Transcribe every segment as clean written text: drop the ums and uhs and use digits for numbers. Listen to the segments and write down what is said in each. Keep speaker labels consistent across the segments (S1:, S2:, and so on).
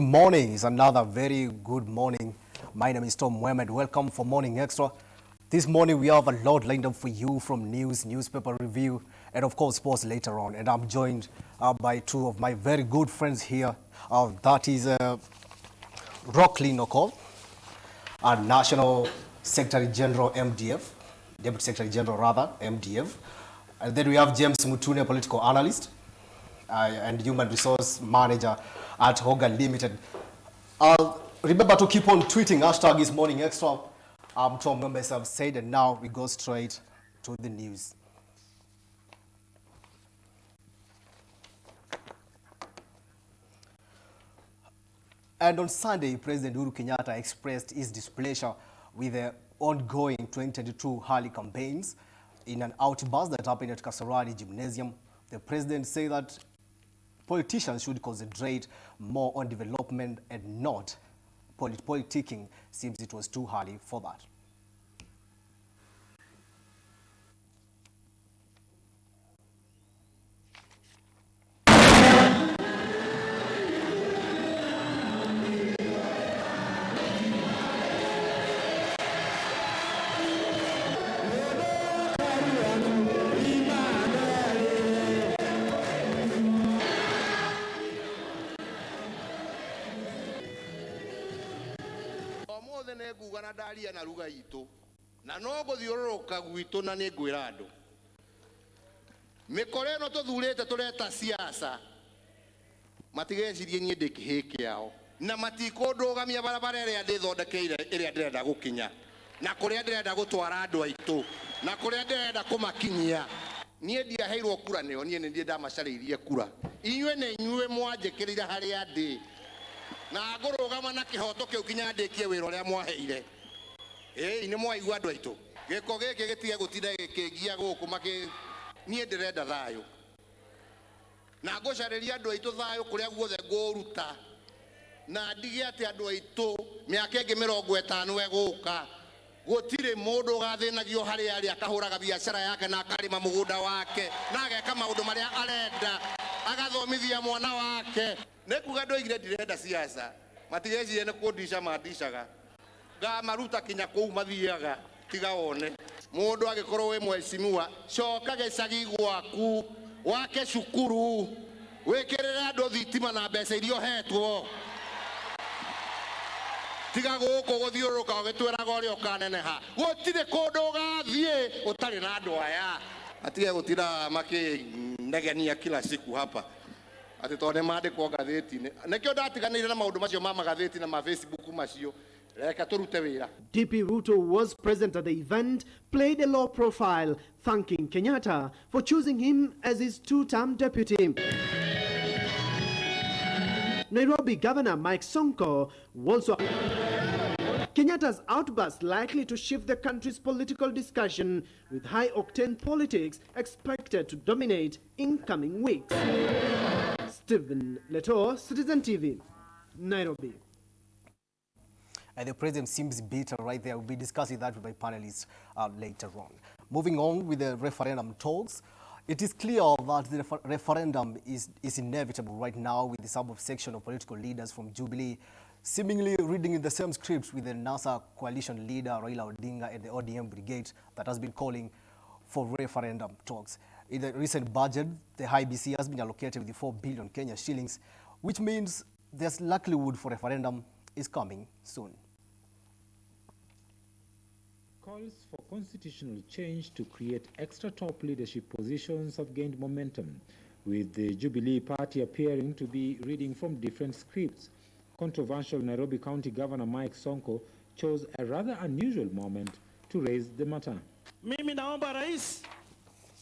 S1: morning. It's another very good morning. My name is Tom Mohamed. Welcome for Morning Extra. This morning we have a lot lined up for you from news, newspaper review, and of course sports later on. And I'm joined by two of my very good friends here. That is Rockley Nokol, our National Secretary General MDF, Deputy Secretary General rather, MDF. And then we have James Mutune, political analyst and human resource manager at Hoga Limited. Remember to keep on tweeting hashtag is Morning Extra. Tom members have said, and now we go straight to the news. And on Sunday, President Uhuru Kenyatta expressed his displeasure with the ongoing 2022 Hali campaigns. In an outburst that happened at Kasarani Gymnasium, the president said that politicians should concentrate more on development and not politicking. Seems it was too early for that.
S2: Negugana dalia na ruga ito na nogo thiororoka gwito na ni ngwira andu mikore no tuthurite tureta siasa matigecirie nie ndikihiki yao na matikundugamia barabara ria ndithondekeire iria ndirenda gukinya na kuria ndirenda gutwara andu aitu na kuria ndirenda kumakinyia nie ndiaheirwo kura nio nie ndie ndamacariirie kura inywe ne inywe mwanjikirira haria ndi na ngurugama na kihoto kiu kinya ndikie wira uria mwaheire ni mwaigua andu aitu giko giki gitige gutinda gikingia guku maki nie ndirenda thayo na ngucariria andu aitu thayo kuria guothe nguruta na ndige ati andu aitu miaka ingi 50 eguka gutire mundu gathinagio hari ari akahuraga biashara yake na akarima mugunda wake na ageka maundu maria arenda agathomithia mwana wake nekuga ndoigire ndirenda siasa matigecirie ne kundisha mandishaga ga maruta kinya kou mathiaga tiga wone mundu agikorwo we mwecimiwa coka gicagi gwaku wake cukuru wikirire andu thitima na mbeca irio hetwo tiga guku guthiuruka ugitwiraga uria ukaneneha gutire kundu gathie utari na andu aya atige gutira makinegenia kila siku hapa ati tone mandikwo gatheti-ini nikio ndatiganire na maundu macio ma magatheti na ma Facebook macio reka turute wira.
S3: DP Ruto was present at the event, played a low profile, thanking Kenyatta for choosing him as his two-term deputy. Nairobi Governor Mike Sonko also. Kenyatta's outburst likely to shift the country's political discussion, with high-octane politics expected to dominate in coming weeks. Stephen Leto, Citizen TV, Nairobi.
S1: And the president seems bitter right there. We'll be discussing that with my panelists later on. Moving on with the referendum talks, it is clear that the referendum is inevitable right now, with the subsection of political leaders from Jubilee seemingly reading in the same script with the NASA coalition leader Raila Odinga and the ODM brigade that has been calling for referendum talks. In the recent budget, the IBC has been allocated with 4 billion Kenya shillings, which means there's likelihood for referendum is coming soon.
S4: Calls for constitutional change to create extra top leadership positions have gained momentum, with the Jubilee Party appearing to be reading from different scripts. Controversial Nairobi County Governor Mike Sonko chose a rather unusual moment to raise the matter.
S5: Mimi naomba rais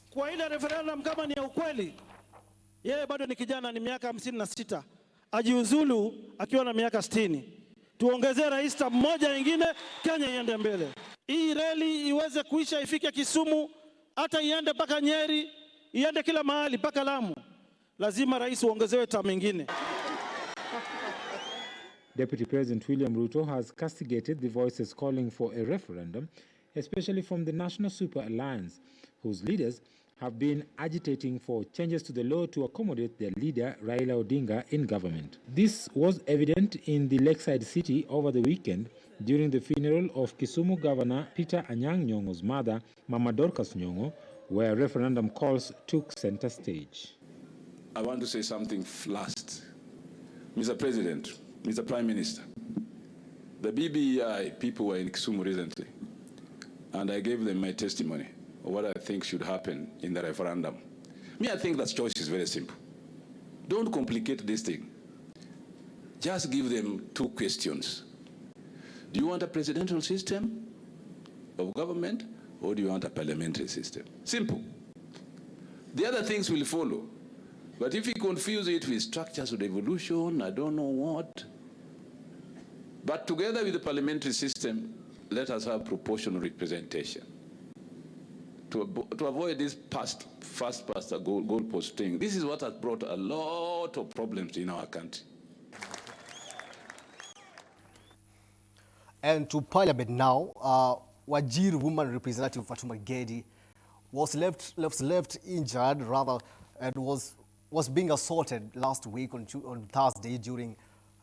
S5: kwa ile referendum kama ni ya ukweli, yeye bado ni kijana, ni miaka 56, ajiuzulu akiwa na miaka 60. Tuongezee rais mmoja mwingine, Kenya iende mbele. Hii reli iweze kuisha, ifike Kisumu, hata iende mpaka Nyeri, iende kila mahali mpaka Lamu. Lazima rais uongezewe term nyingine.
S4: Deputy President William Ruto has castigated the voices calling for a referendum, especially from the National Super Alliance, whose leaders have been agitating for changes to the law to accommodate their leader, Raila Odinga, in government. This was evident in the Lakeside City over the weekend during the funeral of Kisumu Governor Peter Anyang' Nyong'o's mother, Mama Dorcas Nyong'o, where referendum calls took center stage.
S6: I want to say something last. Mr. President, Mr. Prime Minister, the BBI people were in Kisumu recently, and I gave them my testimony of what I think should happen in the referendum. I think that choice is very simple. Don't complicate this thing. Just give them two questions. Do you want a presidential system of government, or do you want a parliamentary system? Simple. The other things will follow. But if you confuse it with structures of devolution, I don't know what. But together with the parliamentary system, let us have proportional representation. To avoid this fast goalpost thing. This is what has brought a lot of problems in our country.
S1: And to Parliament now, Wajir woman representative Fatuma Gedi was left injured rather, and was being assaulted last week on Thursday during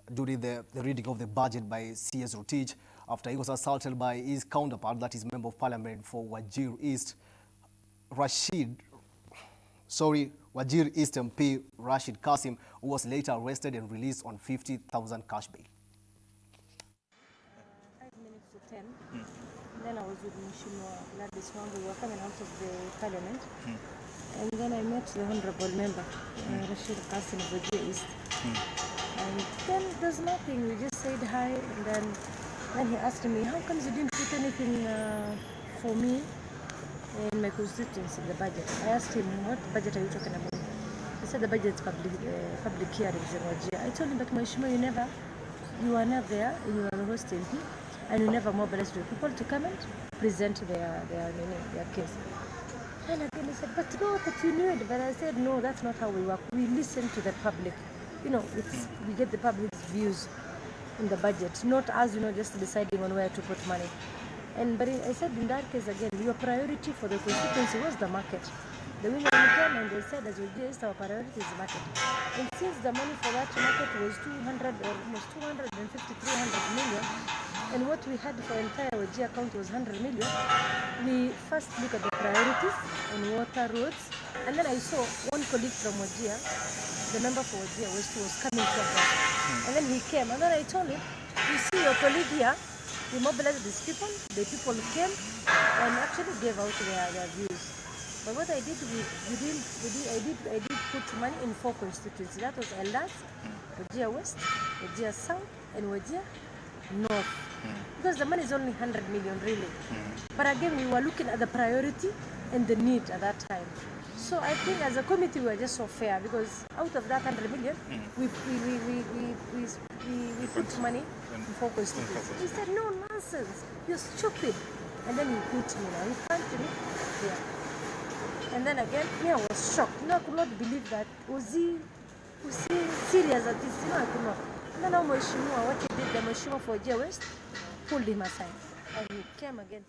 S1: the reading of the budget by CS Rotich after he was assaulted by his counterpart, that is Member of Parliament for Wajir East, Wajir East MP Rashid Kasim, who was later arrested and released on 50,000 cash bail.
S7: 5 minutes to 10. Then I was with Mheshimiwa Gladys Wanga. We were coming out of the Parliament. And then I met the Honorable Member, Rashid Kasim of Wajir East. And then there's nothing. We just said hi, and then he asked me, how come you didn't put anything for me in my constituency, in the budget? I asked him, what budget are you talking about? He said the budget public hearings in Wajir. I told him, but Mheshimiwa, you are not there, and you are the host MP, and you never mobilized the people to come and present their case. And again he said, but no, but you knew it. But I said, no, that's not how we work. We listen to the public. You know, we get the public's views in the budget, not us, just deciding on where to put money. But I said, in that case again, your priority for the constituency was the market. The women came and they said, as we just our priority is the market. And since the money for that market was 200 or almost 250, 300 million, and what we had for entire Wajir account was 100 million, we first look at the priorities on water, roads, and then I saw one colleague from Wajir, the member for Wajir was coming from there. And then he came, and then I told him, you see your colleague here, we mobilized these people, the people came and actually gave out their views. But what I did, I did put money in 4 constituencies. That was Eldas, Wajir West, Wajir South, and Wajir North. Because the money is only 100 million really. But again, we were looking at the priority and the need at that time. So I think as a committee we were just so fair, because out of that 100 million, we put money in 4 constituencies. He said, no nonsense, you're stupid. And then he put me now, he punched me here. And then again, I was shocked. I could not believe that. Was he serious at this? I could not. And then now Mheshimiwa, what he did, the Mheshimiwa for Wajir West pulled him aside. And he came again.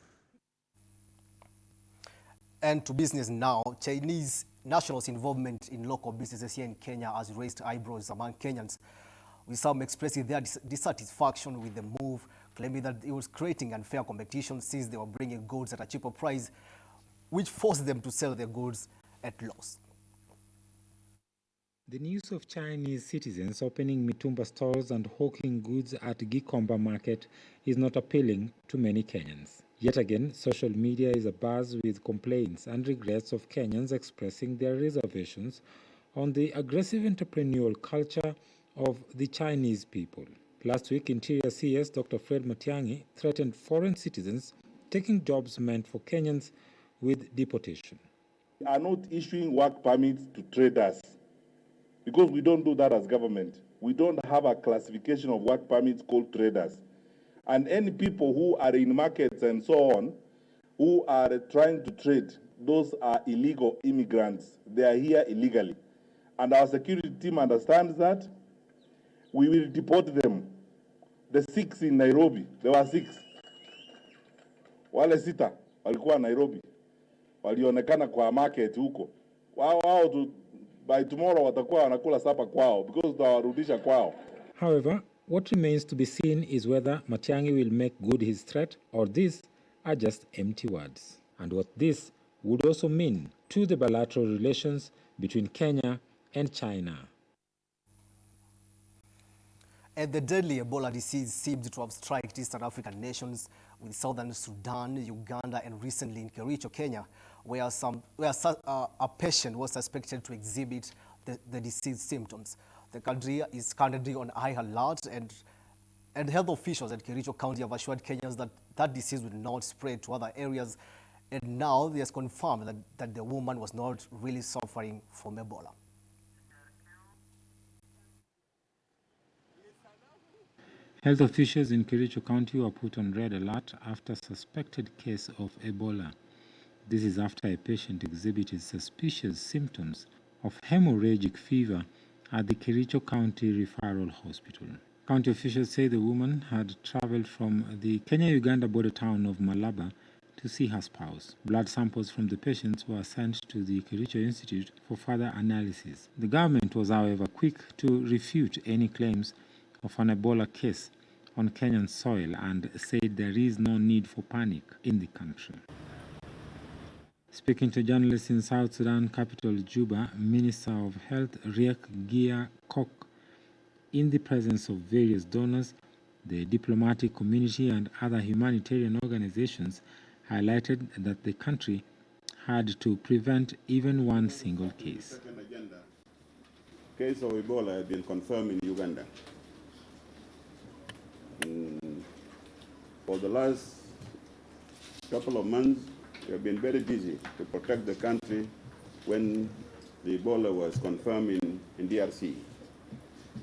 S1: And to business now, Chinese nationals' involvement in local businesses here in Kenya has raised eyebrows among Kenyans, with some expressing their dissatisfaction with the move, claiming that it was creating unfair competition since they were bringing goods at a cheaper price, which forced them to sell their goods at loss.
S4: The news of Chinese citizens opening Mitumba stores and hawking goods at Gikomba market is not appealing to many Kenyans. Yet again, social media is abuzz with complaints and regrets of Kenyans expressing their reservations on the aggressive entrepreneurial culture of the Chinese people. Last week, Interior CS Dr. Fred Matiang'i threatened foreign citizens taking jobs meant for Kenyans with deportation.
S8: We are not issuing work permits to traders because we don't do that as government. We don't have a classification of work permits called traders. And any people who are in markets and so on, who are trying to trade, those are illegal immigrants. They are here illegally. And our security team understands that. We will deport them. The 6 in Nairobi, there were 6. Wale sita walikuwa Nairobi. walionekana kwa market huko. Wao tu by tomorrow watakuwa wanakula sapa kwao because tutawarudisha kwao.
S4: However, what remains to be seen is whether Matiang'i will make good his threat or these are just empty words, and what this would also mean to the bilateral relations between Kenya and China.
S1: And the deadly Ebola disease seems to have struck Eastern African nations with southern Sudan, Uganda, and recently in Kericho, Kenya, where a patient was suspected to exhibit the disease symptoms. The country is currently on high alert, and health officials at Kericho County have assured Kenyans that that disease will not spread to other areas. And now they have confirmed that the woman was not really suffering from Ebola.
S4: Health officials in Kericho County were put on red alert after a suspected case of Ebola. This is after a patient exhibited suspicious symptoms of hemorrhagic fever at the Kericho County Referral Hospital. County officials say the woman had traveled from the Kenya-Uganda border town of Malaba to see her spouse. Blood samples from the patients were sent to the Kericho Institute for further analysis. The government was, however, quick to refute any claims of an Ebola case on Kenyan soil and said there is no need for panic in the country. Speaking to journalists in South Sudan capital Juba, Minister of Health Riek Gia Kok, in the presence of various donors, the diplomatic community and other humanitarian organizations, highlighted that the country had to prevent even one single case.
S9: Second agenda, case of Ebola has been confirmed in Uganda. For the last couple of months, we have been very busy to protect the country when the Ebola was confirmed in DRC.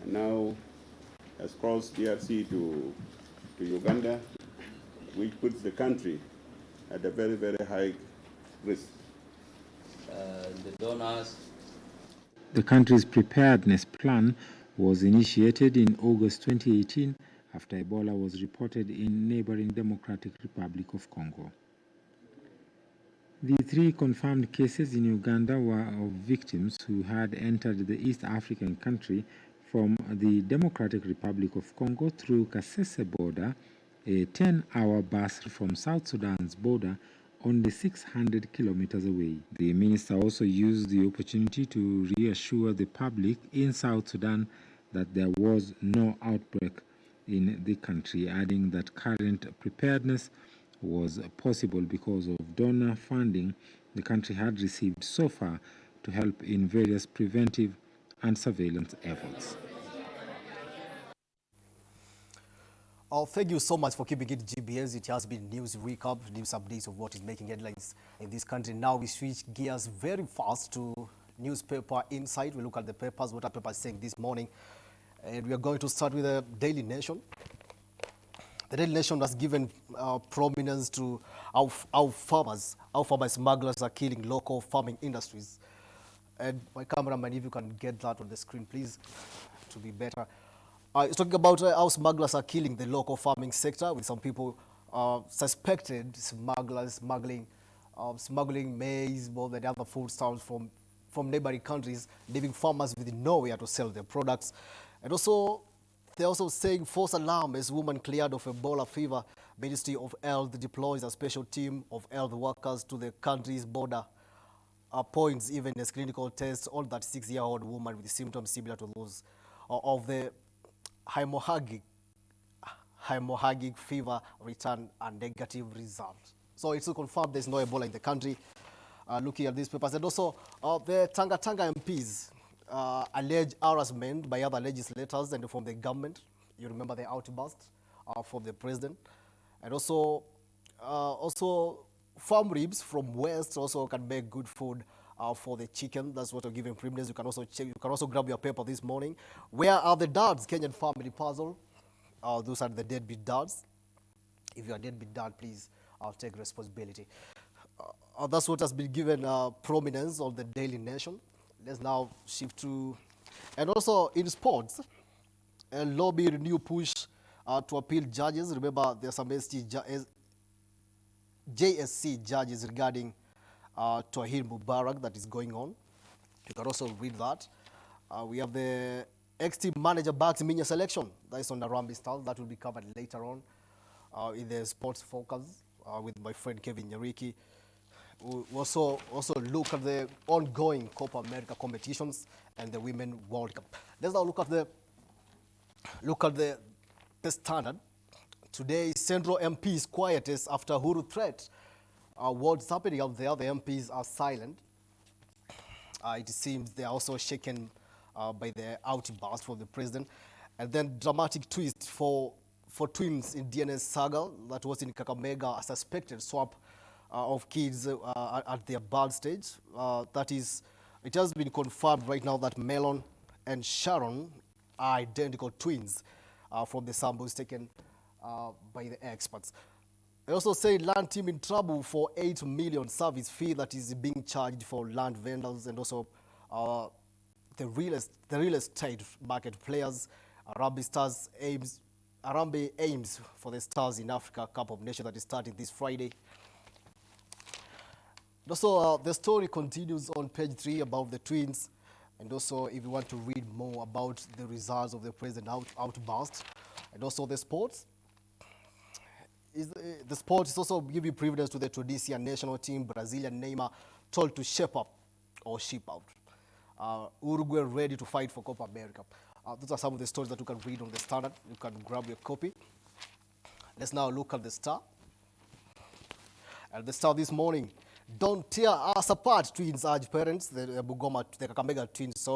S9: And now has crossed DRC to Uganda, which puts the country at a very, very high risk.
S10: The donors.
S4: The country's preparedness plan was initiated in August 2018 after Ebola was reported in neighboring Democratic Republic of Congo. The 3 confirmed cases in Uganda were of victims who had entered the East African country from the Democratic Republic of Congo through Kasese border, a 10-hour bus from South Sudan's border only 600 kilometers away. The minister also used the opportunity to reassure the public in South Sudan that there was no outbreak in the country, adding that current preparedness was possible because of donor funding the country had received so far to help in various preventive and surveillance efforts.
S1: Thank you so much for keeping it GBS. It has been news recap, news updates of what is making headlines in this country. Now we switch gears very fast to newspaper insight. We look at the papers, what are papers saying this morning. And we are going to start with the Daily Nation. The Daily Nation has given prominence to how farmers smugglers are killing local farming industries. And my cameraman, if you can get that on the screen, please, to be better. It's talking about how smugglers are killing the local farming sector, with some people suspected smuggling maize, more than other foodstuffs from neighboring countries, leaving farmers with nowhere to sell their products. And also, they're also saying false alarm as woman cleared of Ebola fever. Ministry of Health deploys a special team of health workers to the country's border points, even as clinical tests on that 6-year-old woman with symptoms similar to those of the hemorrhagic fever return a negative result. So it's confirmed there's no Ebola in the country. Looking at these papers, and also the Tanga MPs alleged harassment by other legislators and from the government. You remember the outburst from the president, and also farm ribs from West also can make good food for the chicken. That's what we're giving privilege. You can also check. You can also grab your paper this morning. Where are the dads? Kenyan family puzzle. Those are the deadbeat dads. If you are deadbeat dad, please take responsibility. That's what has been given prominence on the Daily Nation. Let's now shift to, and also in sports, a lobby renew push to appeal judges. Remember, there are some JSC judges regarding Tahir Mubarak that is going on. You can also read that. We have the ex-team manager backs Minya selection. That is on the Rambi Stars. That will be covered later on in the sports focus with my friend Kevin Nyariki. We also look at the ongoing Copa America competitions and the Women World Cup. Let's now look at the standard. Today, Central MPs quietest after Huru threat. What's happening out there? The MPs are silent. It seems they are also shaken by the outburst from the president. And then dramatic twist for twins in DNS saga that was in Kakamega, a suspected swap of kids at their birth stage. That is, it has been confirmed right now that Melon and Sharon are identical twins from the samples taken by the experts. I also say land team in trouble for 8 million service fee that is being charged for land vendors and also the real estate market players. Arambe aims for the Stars in Africa Cup of Nations that is starting this Friday. Also, the story continues on page 3 about the twins. And also, if you want to read more about the results of the president outburst, and also the sports. The sport is also giving privilege to the Tunisian national team. Brazilian Neymar told to shape up or ship out. Uruguay ready to fight for Copa America. Those are some of the stories that you can read on the Standard. You can grab your copy. Let's now look at the Star. At the Star this morning, don't tear us apart, twins urge parents. The Kakamega twins,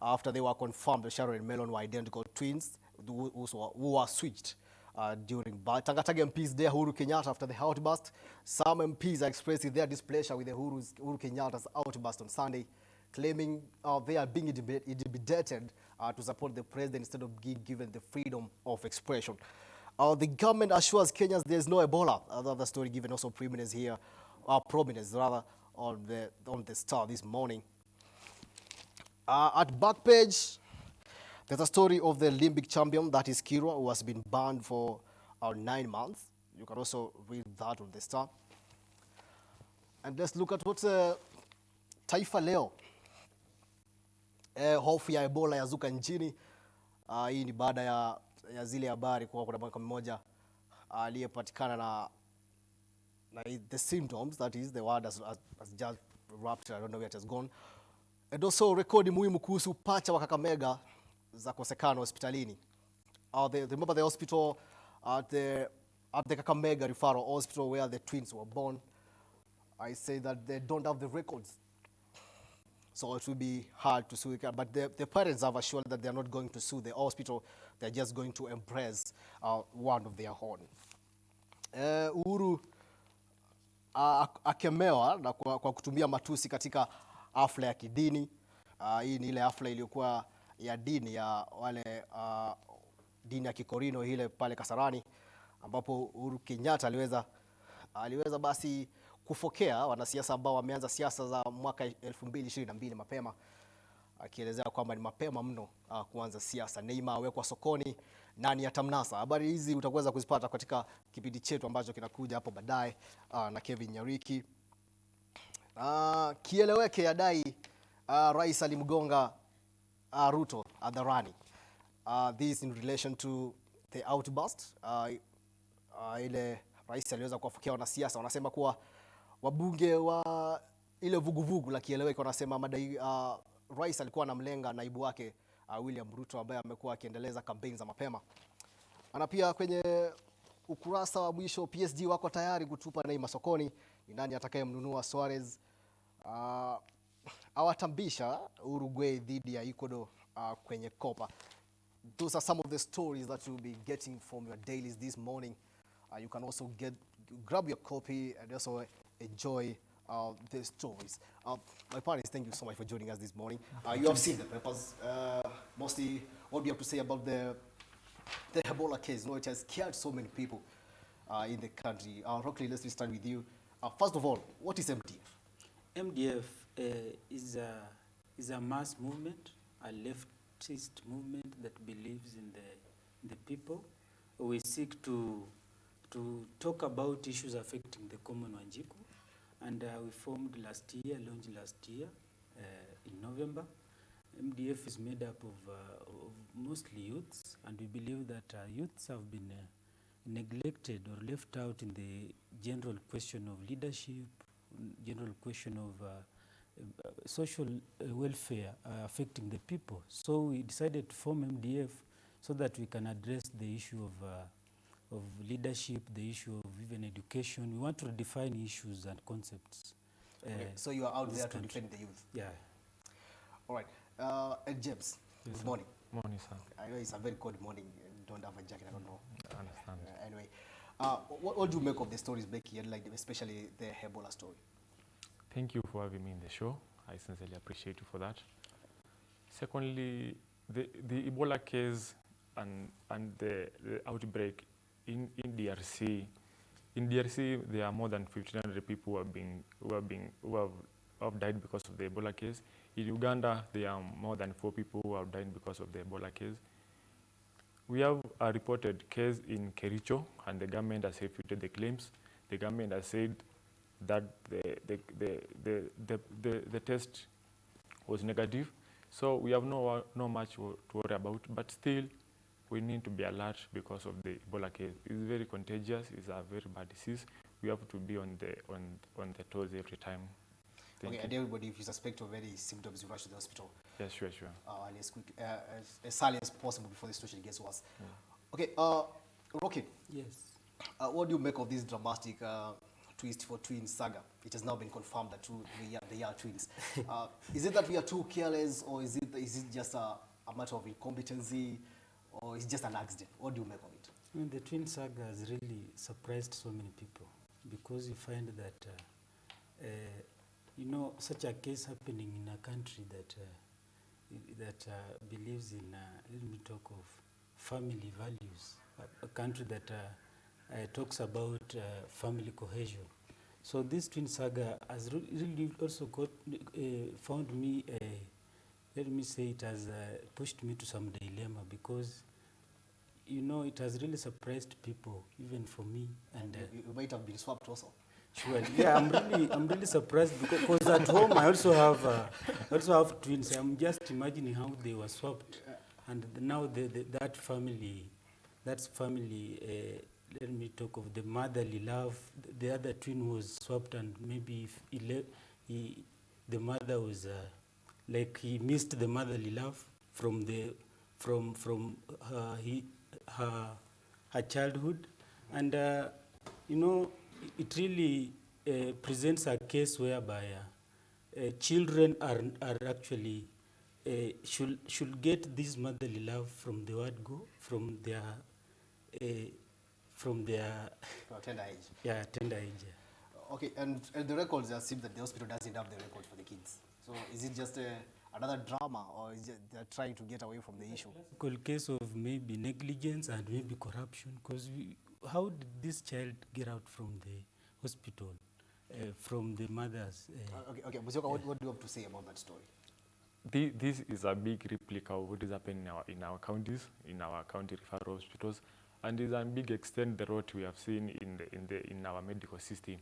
S1: after they were confirmed that Sharon and Melon were identical twins who were switched during birth. Tangatanga MPs there, Uhuru Kenyatta, after the outburst. Some MPs are expressing their displeasure with the Uhuru Kenyatta's outburst on Sunday, claiming they are being intimidated to support the president instead of given the freedom of expression. The government assures Kenyans there is no Ebola. Another story given also prominence here, on the Star this morning. At back page, there's a story of the Olympic champion, that is Kirwa, who has been banned for 9 months. You can also read that on the Star. And let's look at what Taifa Leo. Hofu ya Ebola yazuka nchini. Hii ni baada ya zile habari kwa kuna mwaka mmoja aliyepatikana na the symptoms, that is the word has just wrapped. I don't know where it has gone. And also rekodi muhimu kuhusu pacha wa Kakamega za kosekana hospitalini. Remember the hospital at the Kakamega Referral Hospital where the twins were born. I say that they don't have the records. So it will be hard to sue. But the parents have assured that they are not going to sue the hospital. They are just going to embrace one of their own. Uhuru akemewa na kwa kutumia matusi katika hafla ya kidini. Hii ni ile hafla iliyokuwa ya dini ya wale dini ya Kikorino ile pale Kasarani, ambapo Uhuru Kenyatta aliweza basi kufokea wanasiasa ambao wameanza siasa za mwaka 2022 mapema, akielezea kwamba ni mapema mno kuanza siasa. Neymar awekwa sokoni, nani atamnasa? Habari hizi utaweza kuzipata katika kipindi chetu ambacho kinakuja hapo baadaye na Kevin Nyariki. Kieleweke yadai Rais alimgonga Ruto hadharani. This in relation to the outburst. Ile rais aliweza kuwafukia wanasiasa, wanasema kuwa wabunge wa ile vuguvugu la kieleweke wanasema madai rais alikuwa anamlenga naibu wake William Ruto ambaye amekuwa akiendeleza kampeni za mapema. Na pia kwenye ukurasa wa mwisho, PSG wako tayari kutupa Neymar sokoni. Ni nani atakayemnunua Suarez? Awatambisha Uruguay dhidi ya Ecuador kwenye Copa. Those are some of the stories that you'll be getting from your dailies this morning. You can also grab your copy and also enjoy the stories. My parents, thank you so much for joining us this morning. You have seen the papers. Mostly, what do you have to say about the Ebola case? You know, it has scared so many people in the country. Rockley, let's start with you. First of all, what is MDF?
S11: MDF is a mass movement, a leftist movement that believes in the people. We seek to talk about issues affecting the common Wanjiku And we formed last year, launched last year in November. MDF is made up of mostly youths, and we believe that youths have been neglected or left out in the general question of leadership, general question of social welfare affecting the people. So we decided to form MDF so that we can address the issue of leadership, the issue of even education. We want to redefine issues and concepts.
S1: Okay, so you are out there to
S11: country.
S1: defend the youth.
S11: Yeah.
S1: All right. And James, good morning.
S12: Morning, sir.
S1: I know it's a very cold morning. Don't have a jacket, I don't know.
S12: I understand.
S1: Anyway, what do you make of the stories back here, like especially the Ebola story?
S12: Thank you for having me in the show. I sincerely appreciate you for that. Secondly, the Ebola case and the outbreak in DRC. In DRC, there are more than 1,500 people who have died because of the Ebola case. In Uganda, there are more than 4 people who have died because of the Ebola case. We have a reported case in Kericho, and the government has refuted the claims. The government has said that the test was negative. So we have no much to worry about, but still we need to be alert because of the Ebola case. It's very contagious, it's a very bad disease. We have to be on the toes every time.
S1: Okay, and everybody, if you suspect of any symptoms, you rush to the hospital.
S12: Yes, sure.
S1: And as early as possible before the situation gets worse. Okay, Rocky.
S11: Yes.
S1: What do you make of this dramatic twist for twins saga? It has now been confirmed that they are twins. Is it that we are too careless, or is it just a matter of incompetency, or is it just an accident? What do you make of it?
S11: I mean, the twin saga has really surprised so many people, because you find that such a case happening in a country that believes in, let me talk of family values, a country that talks about family cohesion. So this twin saga has really also found me, let me say it has pushed me to some dilemma, because it has really surprised people, even for me. And
S1: you might have been swapped also.
S11: Sure. Yeah, I'm really surprised, because at home I also have twins. I'm just imagining how they were swapped, and now that family, let me talk of the motherly love. The other twin was swapped, and maybe the mother was he missed the motherly love from her childhood, and it really presents a case whereby children are actually should get this motherly love from the word go, from their
S1: tender age.
S11: Yeah, tender age.
S1: Okay, and the records seem that the hospital doesn't have the record for the kids. So is it just another drama, or is it they're trying to get away from the issue?
S11: Classical case of maybe negligence and maybe corruption, because how did this child get out from the hospital, from the mothers?
S1: Okay, Musioka, what do you have to say about that story?
S12: This is a big replica of what is happening in our counties, in our county referral hospitals, and is a big extent the rot we have seen in our medical system.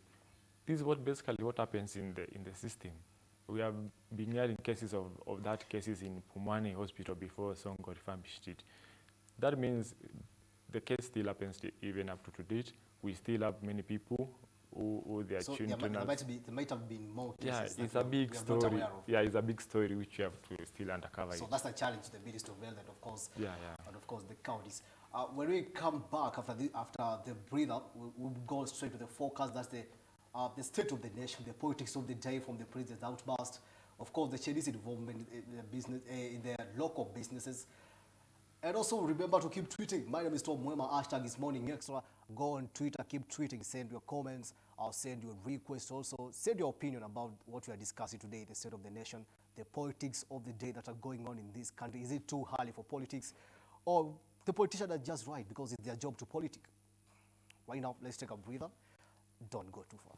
S12: This is basically what happens in the system. We have been hearing cases of that cases in Pumwani Hospital before Songo refurbished it. That means the case still happens even up to date. We still have many people who they are tuned to.
S1: There might have been more cases.
S12: Yeah, it's a big story. Yeah, it's a big story which you have to still uncover.
S1: So that's the challenge to the Ministry of Health and, of course,
S12: yeah.
S1: And of course the counties. When we come back after the breather, we'll go straight to the forecast. That's the state of the nation, the politics of the day from the president's outburst. Of course, the Chinese involvement in their local businesses. And also remember to keep tweeting. My name is Tom Mwema. Hashtag is Morning Extra. Go on Twitter, keep tweeting. Send your comments. I'll send you a request also. Send your opinion about what we are discussing today, the state of the nation, the politics of the day that are going on in this country. Is it too early for politics? Or the politicians are just right because it's their job to politic? Right now, let's take a breather. Don't go too far.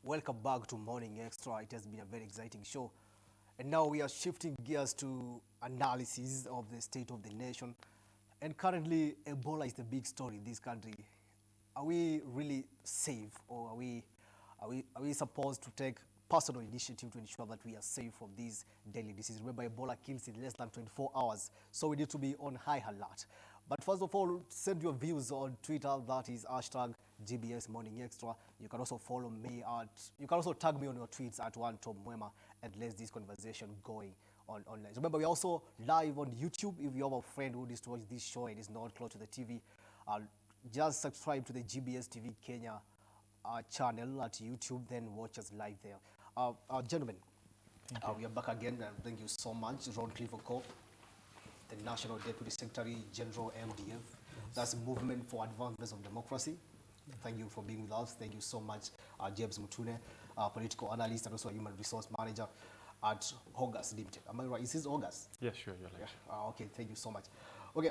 S1: Welcome back to Morning Extra. It has been a very exciting show. And now we are shifting gears to analysis of the state of the nation. And currently, Ebola is the big story in this country. Are we really safe, or are we supposed to take personal initiative to ensure that we are safe from this deadly disease? Remember, Ebola kills in less than 24 hours, so we need to be on high alert. But first of all, send your views on Twitter. That is hashtag GBS Morning Extra. You can also follow me you can also tag me on your tweets at Tom Mwema, and let's this conversation going online. Remember, we're also live on YouTube. If you have a friend who needs to watch this show and is not close to the TV, just subscribe to the GBS TV Kenya channel at YouTube, then watch us live there. Gentlemen, we are back again, and thank you so much, Ron Clifford Cole, the National Deputy Secretary General, MDF. Yes. That's Movement for Advancement of Democracy. Thank you for being with us. Thank you so much, James Mutune, political analyst and also a human resource manager at August Limited. Am I right? Is this August?
S12: Yes, sure, you're right.
S1: Yeah. Okay, thank you so much. Okay,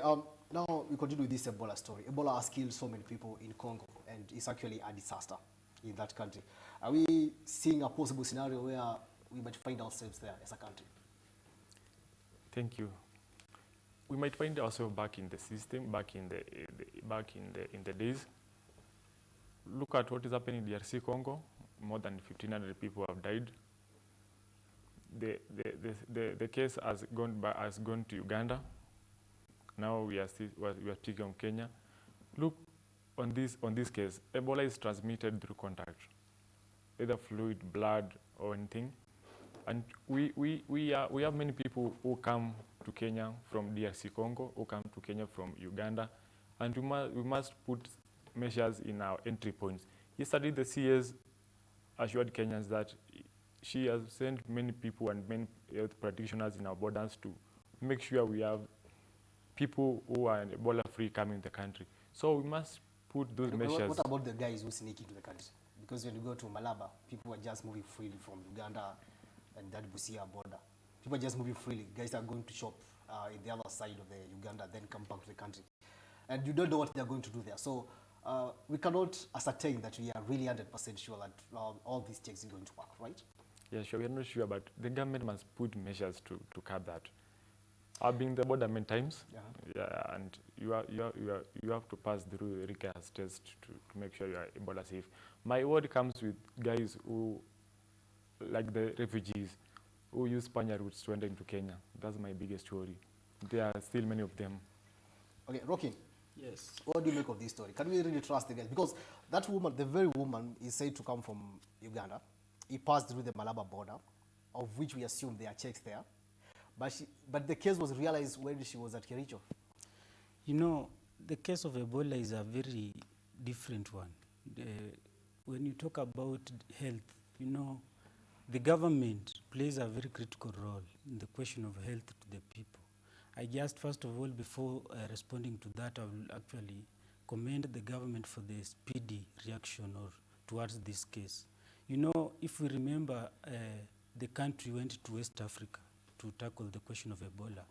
S1: now we continue with this Ebola story. Ebola has killed so many people in Congo, and it's actually a disaster in that country. Are we seeing a possible scenario where we might find ourselves there as a country?
S12: Thank you. We might find ourselves back in the system, back in the days. Look at what is happening in DRC Congo. More than 1,500 people have died. The case has gone to Uganda. Now we are speaking on Kenya. Look on this case. Ebola is transmitted through contact, either fluid, blood, or anything. And we have many people who come to Kenya from DRC Congo, who come to Kenya from Uganda, and we must put measures in our entry points. Yesterday, the CS assured Kenyans that she has sent many people and many health practitioners in our borders to make sure we have people who are Ebola-free coming to the country. So we must put those measures.
S1: What about the guys who sneak into the country? Because when you go to Malaba, people are just moving freely from Uganda and that Busia border. People are just moving freely. Guys are going to shop in the other side of the Uganda, then come back to the country. And you don't know what they're going to do there. So we cannot ascertain that we are really 100% sure that all these checks are going to work, right?
S12: Yeah, sure, we're not sure, but the government must put measures to curb that. I've been in the border many times, yeah, and you have to pass through the rigorous test to make sure you are Ebola safe. My word comes with guys who, like the refugees, who use Spaniard routes to enter into Kenya. That's my biggest worry. There are still many of them.
S1: Okay, Rocky.
S11: Yes.
S1: What do you make of this story? Can we really trust the guys? Because that woman, the very woman, is said to come from Uganda. He passed through the Malaba border, of which we assume there are checks there. But the case was realized when she was at Kericho.
S11: You know, the case of Ebola is a very different one. When you talk about health, you know, the government plays a very critical role in the question of health to the people. I just, first of all, before responding to that, I will actually commend the government for the speedy reaction towards this case. You know, if we remember, the country went to West Africa to tackle the question of Ebola,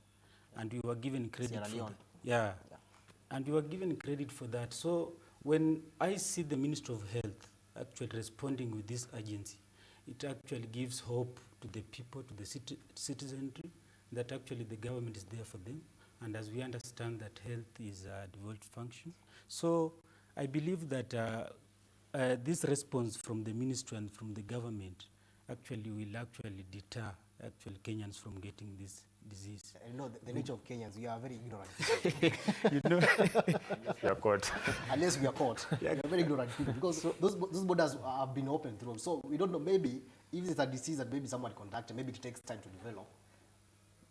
S11: and we were given credit for that. And we were given credit for that. So when I see the Minister of Health actually responding with this urgency, it actually gives hope to the people, to the citizenry, that actually the government is there for them. And as we understand that health is a devolved function. So I believe that this response from the ministry and from the government actually will actually deter Kenyans from getting this disease.
S1: You know, the nature of Kenyans, we are very ignorant.
S12: You know, unless we are caught.
S1: Unless we are caught. We are very ignorant people because those borders have been opened through. So we don't know, maybe if it's a disease that maybe someone contacted, maybe it takes time to develop.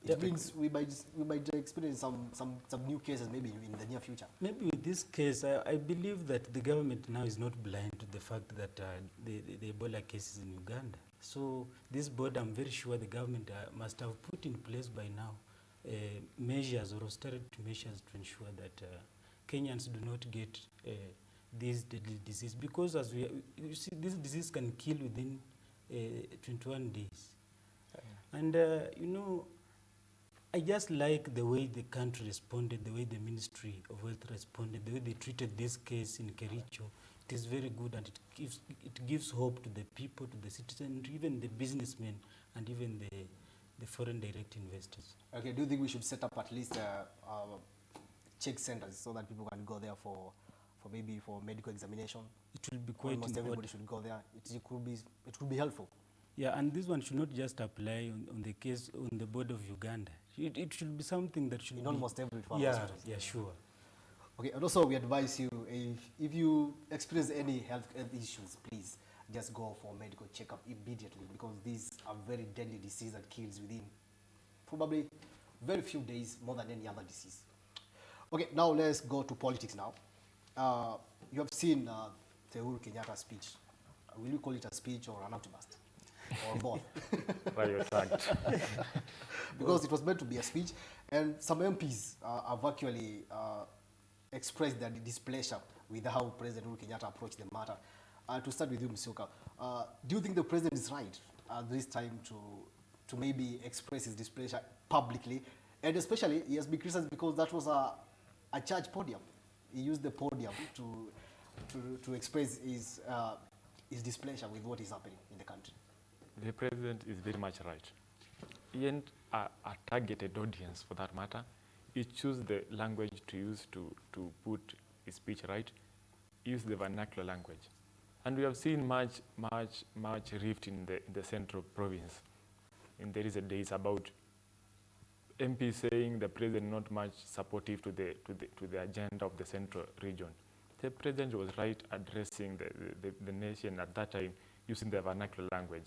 S1: It means we might experience some new cases maybe in the near future.
S11: Maybe with this case, I believe that the government now is not blind to the fact that the Ebola case is in Uganda. So this board, I'm very sure the government must have put in place by now measures or austerity measures to ensure that Kenyans do not get this deadly disease. Because as you see, this disease can kill within 21 days. And you know, I just like the way the country responded, the way the Ministry of Health responded, the way they treated this case in Kericho. it is very good, and it gives hope to the people, to the citizens, even the businessmen, and even the foreign direct investors.
S1: Okay, do you think we should set up at least check centers so that people can go there for maybe for medical examination?
S11: It will be quite
S1: Almost
S11: important.
S1: everybody should go there. It could be helpful.
S11: Yeah, and this one should not just apply on the case on the border of Uganda. It should be something that should
S1: In
S11: be
S1: almost every
S11: yeah, yeah, sure.
S1: Okay, and also we advise you, if you experience any health issues, please just go for a medical checkup immediately, because these are very deadly disease that kills within probably very few days, more than any other disease. Okay, now let's go to politics now. You have seen the Uhuru Kenyatta speech. Will you call it a speech or an outburst? Or both?
S12: Right, you're fact.
S1: Because it was meant to be a speech, and some MPs have actually expressed their displeasure with how President Uhuru Kenyatta approached the matter. To start with you, Musyoka, do you think the president is right at this time to maybe express his displeasure publicly? And especially, he has been criticized because that was a church podium. He used the podium to express his displeasure with what is happening in the country.
S12: The president is very much right. He ain't a targeted audience for that matter. He chose the language to use to put his speech right. He used the vernacular language. And we have seen much rift in the central province in the recent days about MPs saying the president not much supportive to the agenda of the central region. The president was right addressing the nation at that time using the vernacular language.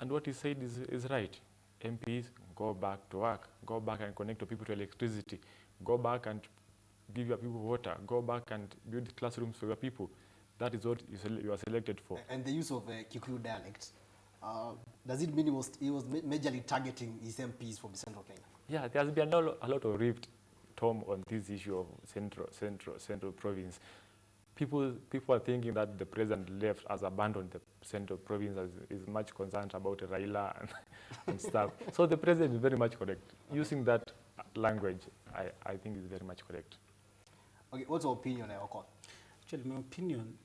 S12: And what he said is right. MPs, go back to work, go back and connect to people to electricity, go back and give your people water, go back and build classrooms for your people. That is what you are selected for.
S1: And the use of Kikuyu dialect, does it mean he was majorly targeting his MPs from central Kenya?
S12: Yeah, there has been a lot of rift, Tom, on this issue of central province. People are thinking that the president has abandoned the central province, is much concerned about Raila and stuff. So the president is very much correct. Using that language, I think is very much correct.
S1: Okay, what's your opinion, Okon?
S11: Actually, my opinion,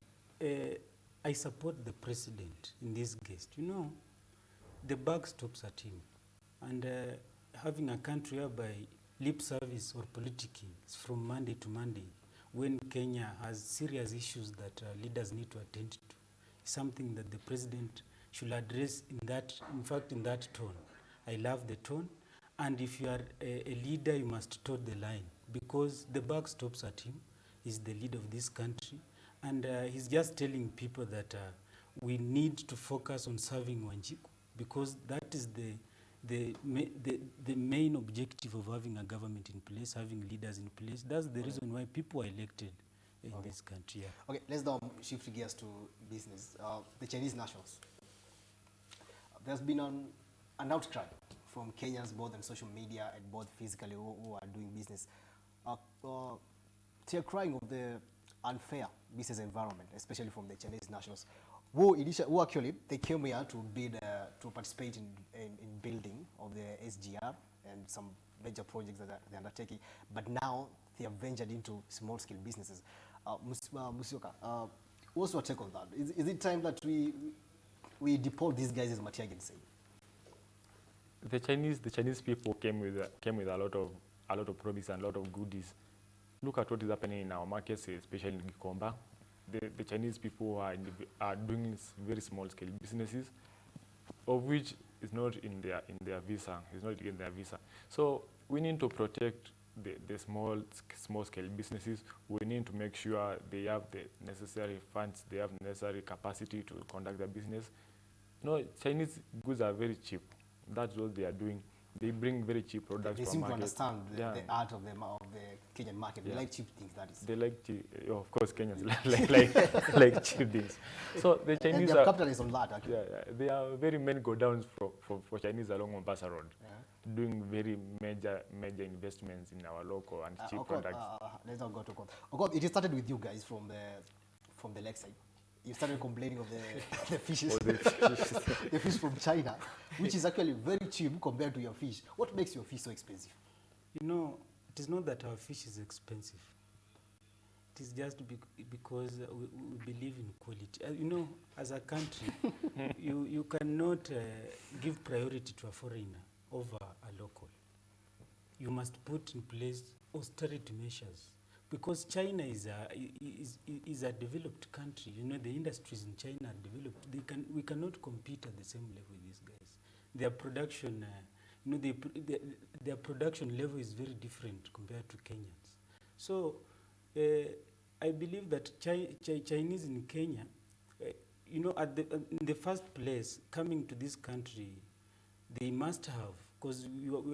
S11: I support the president in this case. You know, the buck stops at him. And having a country whereby lip service or politicking is from Monday to Monday, when Kenya has serious issues that leaders need to attend to, is something that the president should address in that tone. I love the tone. And if you are a leader, you must toe the line, because the buck stops at him. He's the leader of this country. And he's just telling people that we need to focus on serving Wanjiku, because that is the main objective of having a government in place, having leaders in place. That's the reason why people are elected in this country. Yeah.
S1: Okay, let's now shift gears to business. The Chinese nationals. There's been an outcry from Kenyans, both on social media and both physically, who are doing business. They're crying of the unfair business environment, especially from the Chinese nationals, who actually they came here to bid to participate in building of the SGR and some major projects that they're undertaking, but now they have ventured into small-scale businesses. Musyoka, what's your take on that? Is it time that we deport these guys, as Matiang'i said?
S12: The Chinese people came with a lot of promise and a lot of goodies. Look at what is happening in our markets, especially in Gikomba. The Chinese people are doing very small-scale businesses, of which is not in their visa. It's not in their visa. So we need to protect the small-scale businesses. We need to make sure they have the necessary funds, they have necessary capacity to conduct their business. No, Chinese goods are very cheap. That's what they are doing. They bring very cheap products.
S1: They
S12: for
S1: seem
S12: market.
S1: to understand the art of the Kenyan market. Yeah. They like cheap things, that is.
S12: They like cheap, of course, Kenyans like cheap things. So the Chinese
S1: and capitalists on that, actually.
S12: Yeah, there are very many go-downs for Chinese along Mombasa Road, doing very major investments in our local and cheap products.
S1: Let's not go to court. Okon, it started with you guys from the lakeside. You started complaining of the fishes, the fish from China, which is actually very cheap compared to your fish. What makes your fish so expensive?
S11: You know, it is not that our fish is expensive. It is just because we believe in quality. You know, as a country, you cannot give priority to a foreigner over a local. You must put in place austerity measures because China is a developed country. You know, the industries in China are developed. We cannot compete at the same level with these guys. Their production, their production level is very different compared to Kenyans. So I believe that Chinese in Kenya, you know, in the first place, coming to this country, they must have, because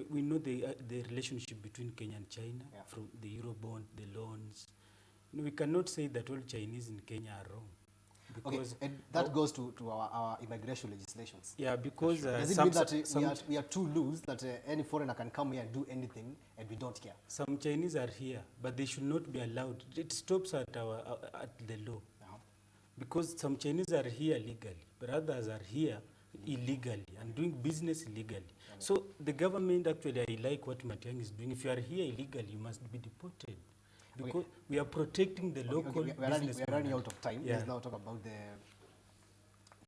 S11: we know the relationship between Kenya and China, from the Eurobond, the loans. You know, we cannot say that all Chinese in Kenya are wrong. Because
S1: and that goes to our immigration legislations.
S11: Yeah, because
S1: does it mean that we are too loose, that any foreigner can come here and do anything and we don't care?
S11: Some Chinese are here, but they should not be allowed. It stops at the law. Because some Chinese are here legally, but others are here illegally and doing business illegally. So the government, actually, I like what Matiang'i is doing. If you are here illegally, you must be deported. Because we are protecting the local business.
S1: We are running out of time. Let's now talk about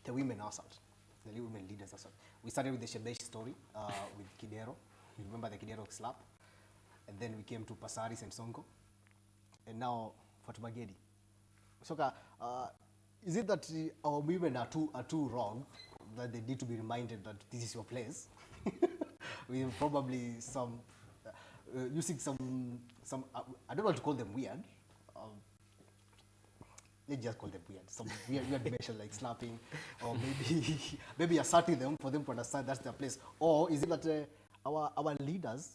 S1: the women assault, the women leaders assault. We started with the Shebesh story with Kidero. You remember the Kidero slap? And then we came to Pasaris and Sonko. And now Fatuma Gedi. Soka, is it that our women are too wrong, that they need to be reminded that this is your place? With probably some using some I don't want to call them weird. Let's just call them weird. Some weird measure like slapping, or maybe asserting them for them to understand that's their place. Or is it that our leaders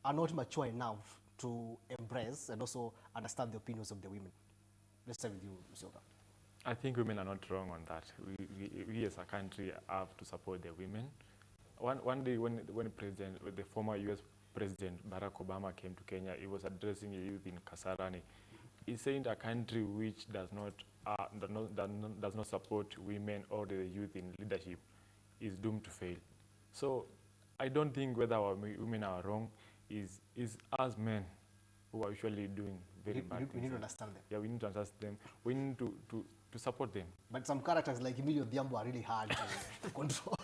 S1: are not mature enough to embrace and also understand the opinions of the women? Let's start with you, Mr. Oka.
S12: I think women are not wrong on that. We as a country have to support the women. One day when the former U.S. President Barack Obama came to Kenya, he was addressing a youth in Kasarani. He said a country which does not support women or the youth in leadership is doomed to fail. So I don't think whether our women are wrong. Is us men who are usually doing very bad things.
S1: We need to understand them.
S12: Yeah, we need to understand them. We need to support them.
S1: But some characters like Emilio Diambo are really hard to control.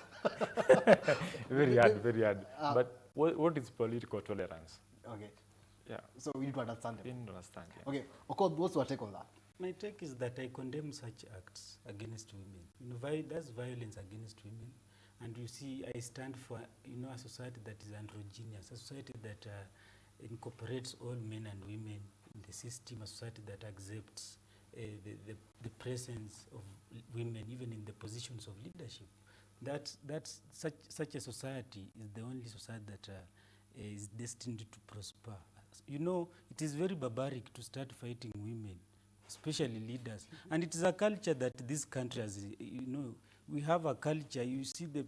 S12: Very hard. But what is political tolerance?
S1: Okay.
S12: Yeah.
S1: So we need to understand them.
S12: We need to understand, yeah.
S1: Okay. Okod, what's your take on that?
S11: My take is that I condemn such acts against women. You know, that's violence against women. And you see, I stand for, you know, a society that is androgynous, a society that incorporates all men and women in the system, a society that accepts the presence of women even in the positions of leadership. That's such a society is the only society that is destined to prosper. You know, it is very barbaric to start fighting women, especially leaders. And it is a culture that this country has, you know, we have a culture. You see the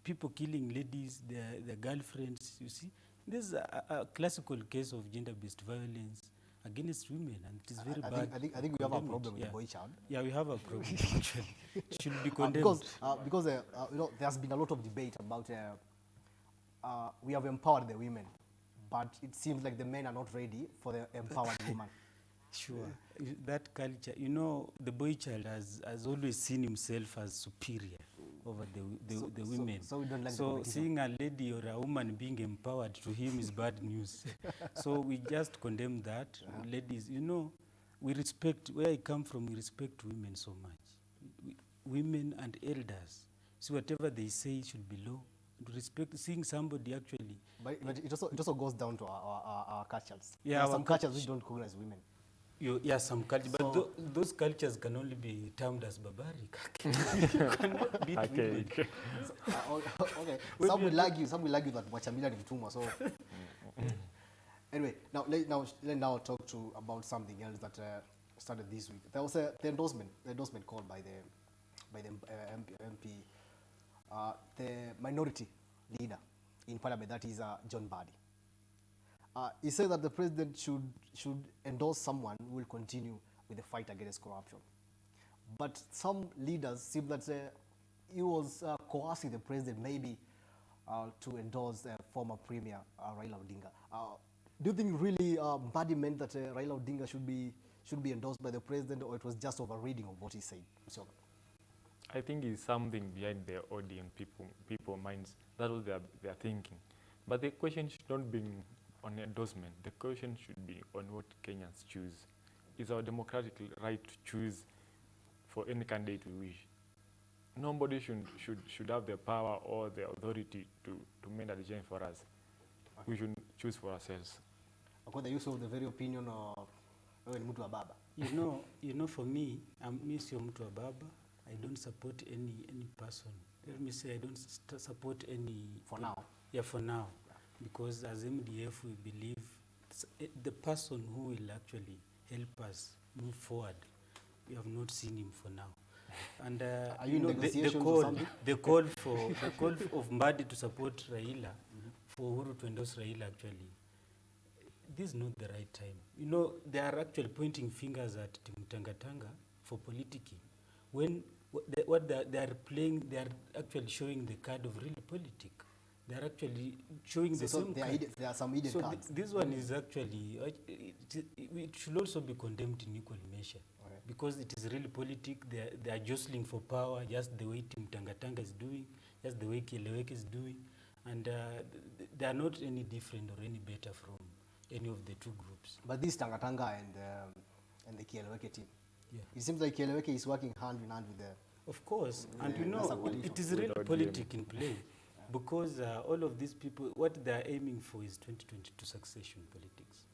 S11: people killing ladies, their girlfriends, you see. This is a classical case of gender-based violence against women, and it is very bad.
S1: I think we have a problem with the boy child.
S11: Yeah, we have a problem, actually. It should be condemned.
S1: Because you know, there's been a lot of debate about we have empowered the women, but it seems like the men are not ready for the empowered woman.
S11: Sure. That culture, you know, the boy child has always seen himself as superior over the women.
S1: So we don't like
S11: so seeing a lady or a woman being empowered to him is bad news. So we just condemn that. Ladies, you know, we respect, where I come from, we respect women so much. Women and elders. So whatever they say should be law. To respect, seeing somebody actually.
S1: But it also goes down to our cultures.
S11: Yeah,
S1: some cultures which don't recognize women.
S11: Yeah, some cultures, but those cultures can only be termed as barbaric. Cannot beat women.
S1: Okay. Some will argue that Mwachamila ni mtumwa. So anyway, let's now talk about something else that started this week. There was the endorsement called by the MP, the minority leader in Parliament, that is John Badi. He said that the president should endorse someone who will continue with the fight against corruption. But some leaders seem that he was coercing the president maybe to endorse former Premier Raila Odinga. Do you think really Badi meant that Raila Odinga should be should be endorsed by the president, or it was just overreading of what he said? Mr.
S12: I think it's something behind the audience, people minds. That was their thinking. But the question should not be on endorsement. The question should be on what Kenyans choose. It's our democratic right to choose for any candidate we wish. Nobody should have the power or the authority to make a decision for us. Okay. We should choose for ourselves.
S1: According to the use of the very opinion of mtu wa baba.
S11: You know, for me, I'm sio mtu wa baba. I don't support any person. Let me say I don't support any.
S1: For now.
S11: Yeah, for now, because as MDF we believe the person who will actually help us move forward. We have not seen him for now. And
S1: are you in negotiations
S11: or
S1: something?
S11: the call of Mbadi to support Raila, for Uhuru to endorse Raila, actually, this is not the right time. You know, they are actually pointing fingers at Tangatanga for politicking. When what they are playing, they are actually showing the card of real politic. They are actually showing the same card.
S1: There are some hidden cards.
S11: This one is actually, it should also be condemned in equal measure. Okay. Because it is really politic. They are jostling for power, just the way Tim Tangatanga is doing, just the way Kieleweke is doing. And they are not any different or any better from any of the two groups.
S1: But this Tangatanga and the Kieleweke team,
S11: yeah.
S1: It seems like Kieleweke is working hand in hand with the...
S11: Of course, and you know, it is really politic in play. Because all of these people, what they are aiming for is 2022 succession politics.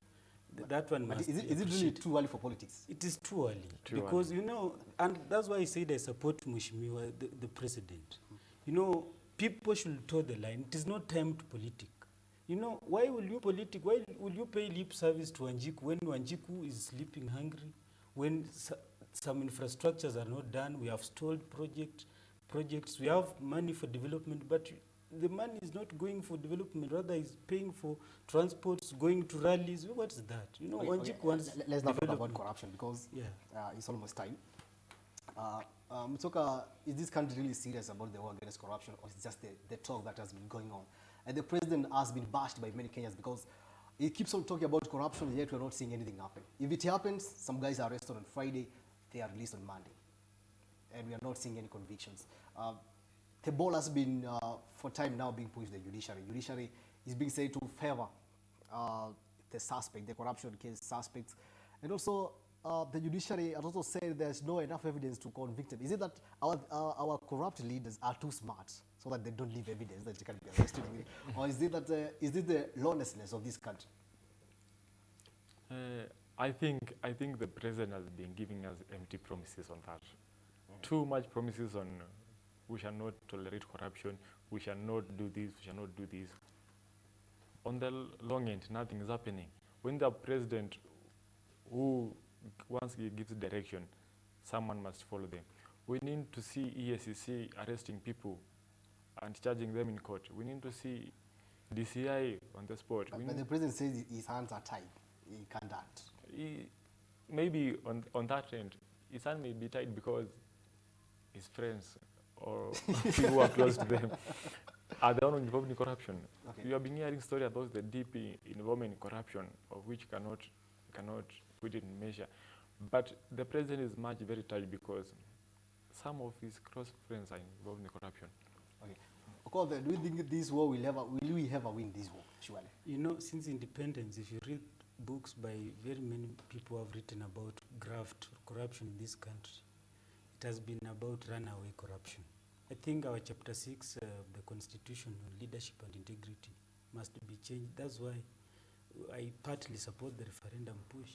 S11: That one must
S1: is it really too early for politics?
S11: It is too early. Because, you know, and that's why I said I support Mheshimiwa, the president. You know, people should toe the line. It is not time to politic. You know, why will you pay lip service to Wanjiku when Wanjiku is sleeping hungry, when some infrastructures are not done, we have stalled projects, we have money for development, but the money is not going for development, rather is paying for transports, going to rallies. What is that? You know, Wanjiku wants
S1: let's not talk about corruption because it's almost time. Mutsoka, is this country really serious about the war against corruption, or is it just the talk that has been going on? And the president has been bashed by many Kenyans because he keeps on talking about corruption, yet we're not seeing anything happen. If it happens, some guys are arrested on Friday, they are released on Monday. And we are not seeing any convictions. The ball has been, for time now, being pushed to the judiciary. Judiciary is being said to favor the suspect, the corruption case suspects. And also, the judiciary has also said there's no enough evidence to convict them. Is it that our corrupt leaders are too smart so that they don't leave evidence that they can be arrested with? Or is it that is it the lawlessness of this country?
S12: I think the president has been giving us empty promises on that. Too much promises on we shall not tolerate corruption, we shall not do this, we shall not do this. On the long end, nothing is happening. When the president, who once he gives direction, someone must follow them. We need to see EACC arresting people and charging them in court. We need to see DCI on the spot.
S1: But the president says his hands are tied. He can't act.
S12: Maybe on that end, his hand may be tied because his friends or people who are close to them are the one involved in corruption. Okay. You have been hearing stories about the DP involvement in corruption, of which cannot put it in measure. But the president is much very tight because some of his close friends are involved in corruption.
S1: Okay. Okay, do you think this war will we ever win this war, surely?
S11: You know, since independence, if you read books by very many people who have written about graft or corruption in this country, it has been about runaway corruption. I think our chapter 6 of the Constitution on leadership and integrity must be changed. That's why I partly support the referendum push.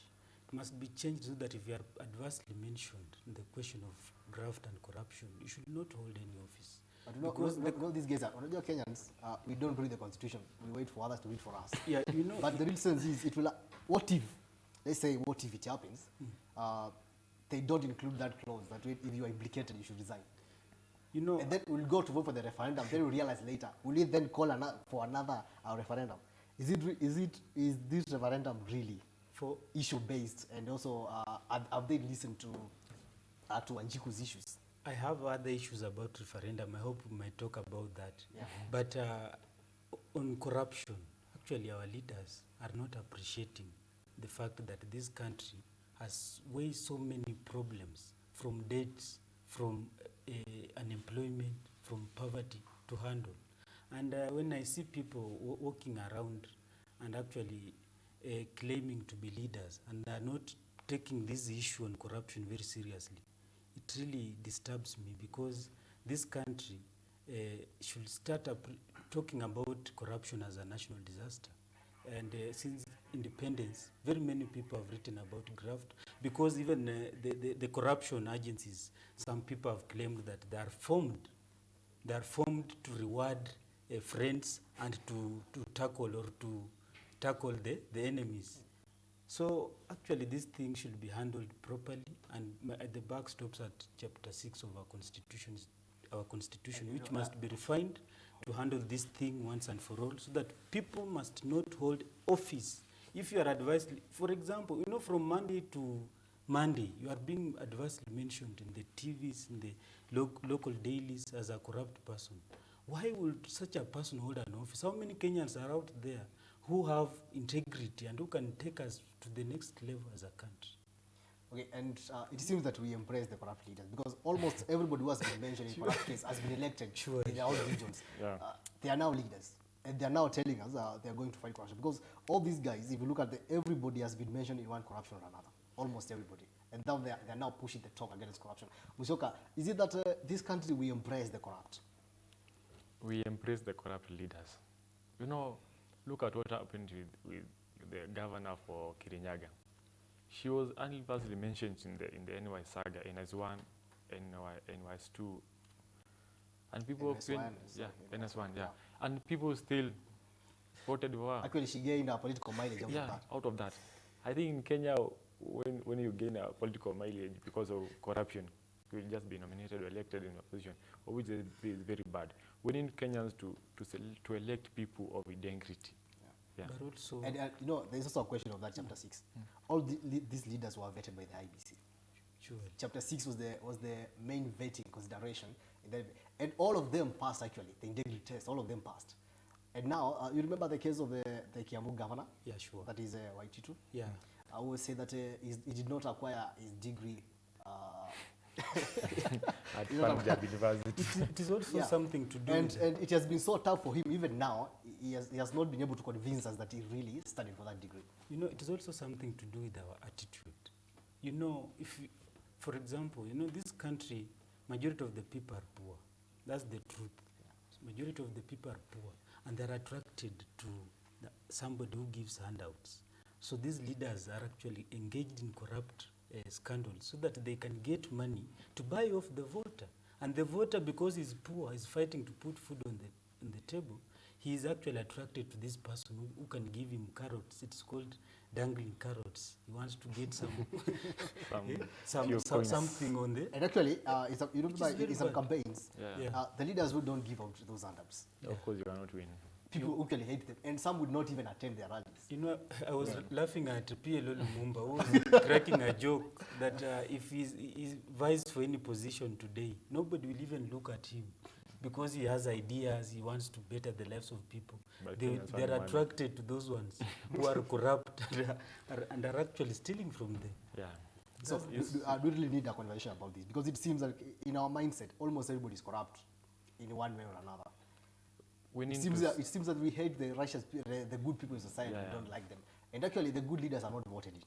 S11: It must be changed so that if you are adversely mentioned in the question of graft and corruption, you should not hold any office.
S1: But these guys are Kenyans. We don't read the Constitution. We wait for others to read for us.
S11: Yeah, you know.
S1: But the real sense is, it will. What if, let's say, what if it happens? They don't include that clause that if you are implicated, you should resign.
S11: You know,
S1: and then we'll go to vote for the referendum. Then we realize later, will we then call for another referendum? Is this referendum really for issue based? And also, have they listened to Wanjiku's issues?
S11: I have other issues about referendum. I hope we might talk about that.
S1: Yeah.
S11: But on corruption, actually our leaders are not appreciating the fact that this country has way so many problems, from debts, from unemployment, from poverty to handle. And when I see people walking around and actually claiming to be leaders and are not taking this issue on corruption very seriously, it really disturbs me, because this country should start up talking about corruption as a national disaster. And since independence, very many people have written about graft, because even the corruption agencies, some people have claimed that they are formed to reward friends and to tackle the enemies. So actually this thing should be handled properly, and the buck stops at chapter 6 of our constitution, which must be refined to handle this thing once and for all, so that people must not hold office. If you are advised, for example, from Monday to Monday, you are being adversely mentioned in the TVs, in the local dailies as a corrupt person. Why would such a person hold an office? How many Kenyans are out there who have integrity and who can take us to the next level as a country?
S1: Okay, and it seems that we embrace the corrupt leaders, because almost everybody who has been mentioned in corrupt case has been elected in their own regions.
S12: Yeah.
S1: They are now leaders, and they are now telling us they are going to fight corruption, because all these guys, if you look at everybody has been mentioned in one corruption or another, almost everybody. And now they are now pushing the talk against corruption. Musyoka, is it that this country, we embrace the corrupt?
S12: We embrace the corrupt leaders. Look at what happened with the governor for Kirinyaga. She was universally mentioned in the NY saga, NS1, NYS2, and people
S1: NS1,
S12: NS1, yeah, and people still voted for her.
S1: Actually, she gained a political mileage out of that.
S12: Out of that. I think in Kenya, when you gain a political mileage because of corruption, you will just be nominated or elected in a position, which is very bad. We need Kenyans to elect people of integrity. Yeah.
S11: But also,
S1: and there's also a question of that chapter 6. All these leaders were vetted by the IBC.
S11: Sure.
S1: Chapter 6 was the main vetting consideration, and all of them passed. Actually, the integrity test, all of them passed. And now, you remember the case of the Kiambu governor?
S11: Yeah, sure.
S1: That is Waititu.
S11: Yeah.
S1: I always say that he did not acquire his degree
S12: at Punjab University.
S11: It is also something to do
S1: and
S11: with
S1: it has been so tough for him. Even now, he has not been able to convince us that he really studied for that degree.
S11: It is also something to do with our attitude. If, for example, this country, majority of the people are poor. That's the truth. Majority of the people are poor, and they're attracted to somebody who gives handouts. So these leaders are actually engaged in corrupt scandals, so that they can get money to buy off the voter. And the voter, because he's poor, is fighting to put food on the table. He is actually attracted to this person who can give him carrots. It's called dangling carrots. He wants to get something on the...
S1: And actually, in some campaigns, the leaders who don't give out those handouts.
S12: Of course, you are not winning.
S1: People actually hate them, and some would not even attend their rallies.
S11: I was laughing at PLO Lumumba, who was cracking a joke that if he vies for any position today, nobody will even look at him, because he has ideas, he wants to better the lives of people. They're attracted to those ones who are corrupt and are actually stealing from them.
S1: Yeah. So we really need a conversation about this, because it seems like in our mindset, almost everybody is corrupt in one way or another. It seems that we hate the righteous, the good people in society. We don't like them. And actually, the good leaders are not voted in.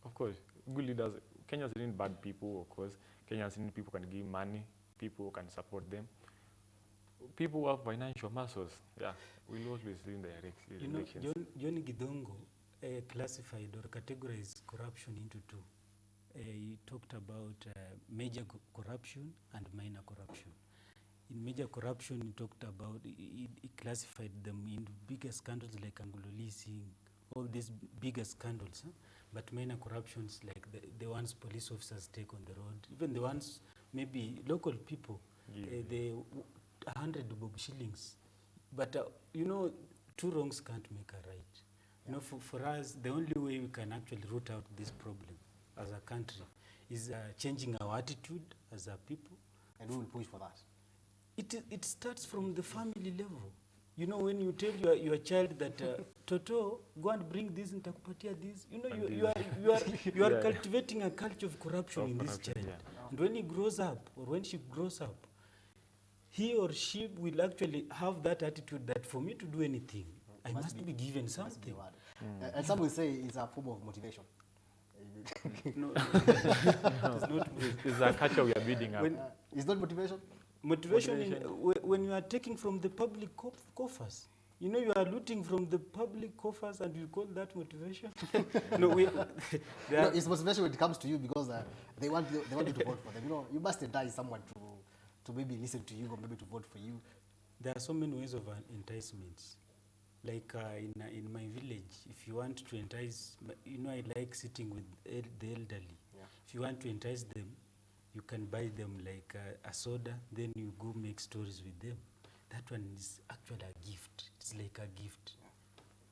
S12: Of course, good leaders. Kenyans need bad people, of course. Kenyans need people who can give money, people who can support them. People who have financial muscles. Yeah, we'll always win the elections.
S11: John Gidongo classified or categorized corruption into two. He talked about major corruption and minor corruption. In major corruption, he talked about, he classified them in bigger scandals like Angulo leasing, all these bigger scandals. But minor corruptions like the ones police officers take on the road, even the ones maybe local people, the 100 bob shillings. But two wrongs can't make a right. For us, the only way we can actually root out this problem as a country is changing our attitude as a people.
S1: And we will push for that.
S11: It starts from the family level. You know, when you tell your child that, Toto, go and bring this, nitakupatia this, you know, you are cultivating a culture of corruption in this child.
S12: Yeah.
S11: And when he grows up, or when she grows up, he or she will actually have that attitude that for me to do anything, I must be given something.
S1: And some will say it's a form of motivation.
S11: No, it's not.
S12: It's a culture we are building up.
S1: It's not motivation?
S11: Motivation. When you are taking from the public coffers. You know, you are looting from the public coffers and you call that motivation? No,
S1: it's motivation when it comes to you because they want you to vote for them. You know, you must entice someone to maybe listen to you or maybe to vote for you.
S11: There are so many ways of enticements. Like in my village, if you want to entice, you know, I like sitting with the elderly.
S1: Yeah.
S11: If you want to entice them, you can buy them like a soda, then you go make stories with them. That one is actually a gift. It's like a gift. Yeah.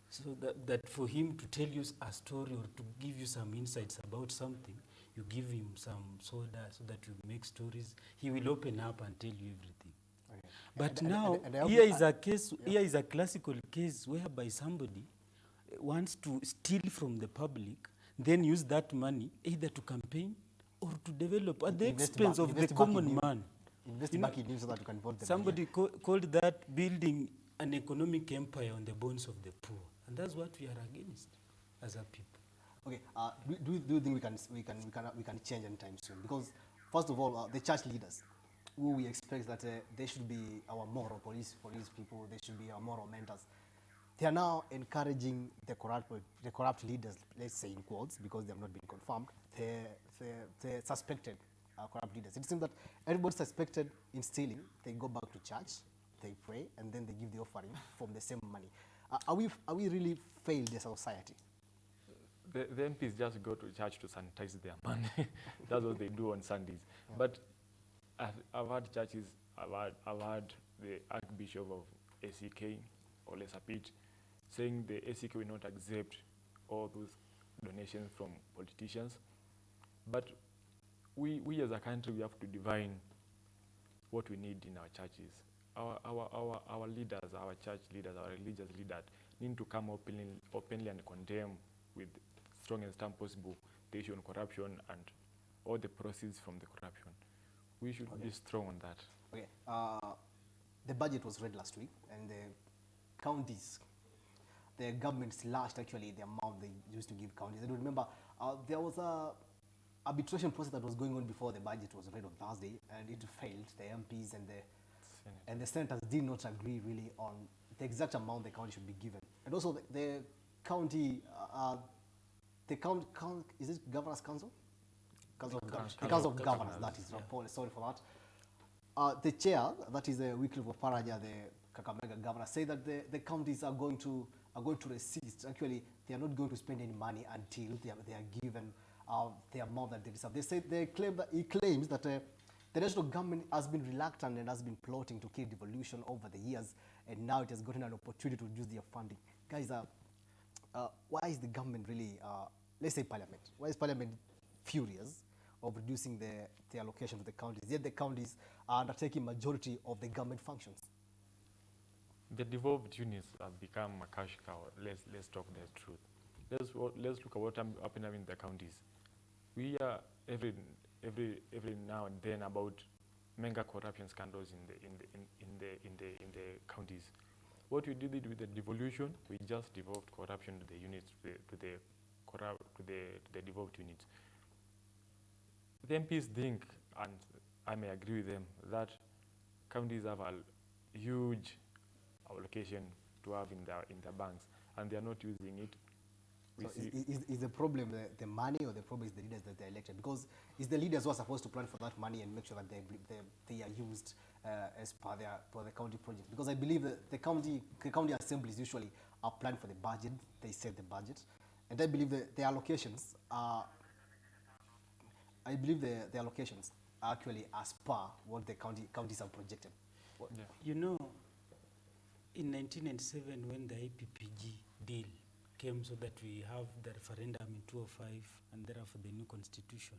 S11: So that for him to tell you a story or to give you some insights about something, you give him some soda so that you make stories. He will open up and tell you everything. Okay. But now, here is a case. Yeah. Here is a classical case whereby somebody wants to steal from the public, then use that money either to campaign or to develop at the expense of the common man.
S1: Invest back in you so that you can vote them.
S11: Somebody called that building an economic empire on the bones of the poor, and that's what we are against as a people.
S1: Okay, do you think we can change anytime soon? Because first of all, the church leaders, who we expect that they should be our moral police for these people, they should be our moral mentors. They are now encouraging the corrupt leaders, let's say in quotes, because they have not been confirmed, the suspected corrupt leaders. It seems that everybody suspected in stealing, they go back to church, they pray, and then they give the offering from the same money. Are we really failed as a society?
S12: The MPs just go to church to sanitize their money. That's what they do on Sundays. Yeah. But I've had churches, I've had the Archbishop of ACK, or Lesapit, saying the ACK will not accept all those donations from politicians. But we as a country, we have to divine what we need in our churches. Our leaders, our church leaders, our religious leaders need to come openly and condemn with strongest term possible the issue on corruption and all the proceeds from the corruption. We should be strong on that.
S1: Okay. The budget was read last week, and the counties, the government slashed actually the amount they used to give counties. I do remember there was a arbitration process that was going on before the budget was read on Thursday, and it failed. The MPs and the senators did not agree really on the exact amount the county should be given. And also the county, is it Governor's Council? The Council of Governors, that is. Yeah. Sorry for that. The chair, that is Wycliffe Oparaja, the Kakamega governor, say that the counties are going to resist. Actually, they are not going to spend any money until they are given the amount that they deserve. He claims that the national government has been reluctant and has been plotting to kill devolution over the years, and now it has gotten an opportunity to reduce their funding. Guys, why is the government really, let's say Parliament, why is Parliament furious of reducing the allocation to the counties, yet the counties are undertaking majority of the government functions?
S12: The devolved units have become a cash cow. Let's talk the truth. Let's look at what happening in the counties. We are every now and then about mega corruption scandals in the counties. What we did with the devolution, we just devolved corruption to the units, to the devolved units. The MPs think, and I may agree with them, that counties have a huge allocation to have in their banks, and they are not using it.
S1: So is the problem the money, or the problem is the leaders that they elected? Because it's the leaders who are supposed to plan for that money and make sure that they are used as per the county project. Because I believe that the county assemblies usually are planned for the budget. They set the budget, and I believe the allocations are. I believe the allocations are actually as per what the counties are projected.
S11: Yeah. You know, in 1997, when the IPPG deal came so that we have the referendum in 2005 and thereafter the new constitution,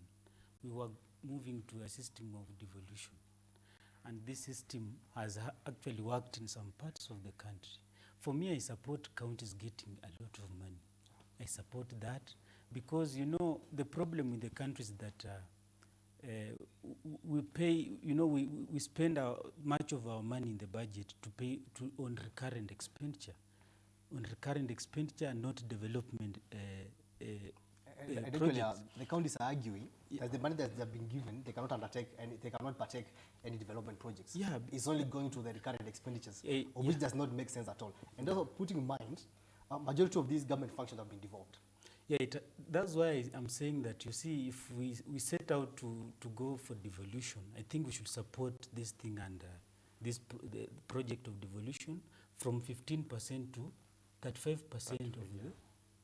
S11: we were moving to a system of devolution. and this system has actually worked in some parts of the country. For me, I support counties getting a lot of money. I support that because, you know, the problem with the country is that we pay, you know, we spend much of our money in the budget to pay on recurrent expenditure. On recurrent expenditure and not development projects.
S1: The counties are arguing that the money that they have been given, they cannot undertake and they cannot partake any development projects.
S11: Yeah,
S1: it's only going to the recurrent expenditures,
S11: of
S1: which does not make sense at all. And also putting in mind, majority of these government functions have been devolved.
S11: Yeah, that's why I'm saying that, you see, if we set out to go for devolution, I think we should support this thing and the project of devolution from 15% to 35%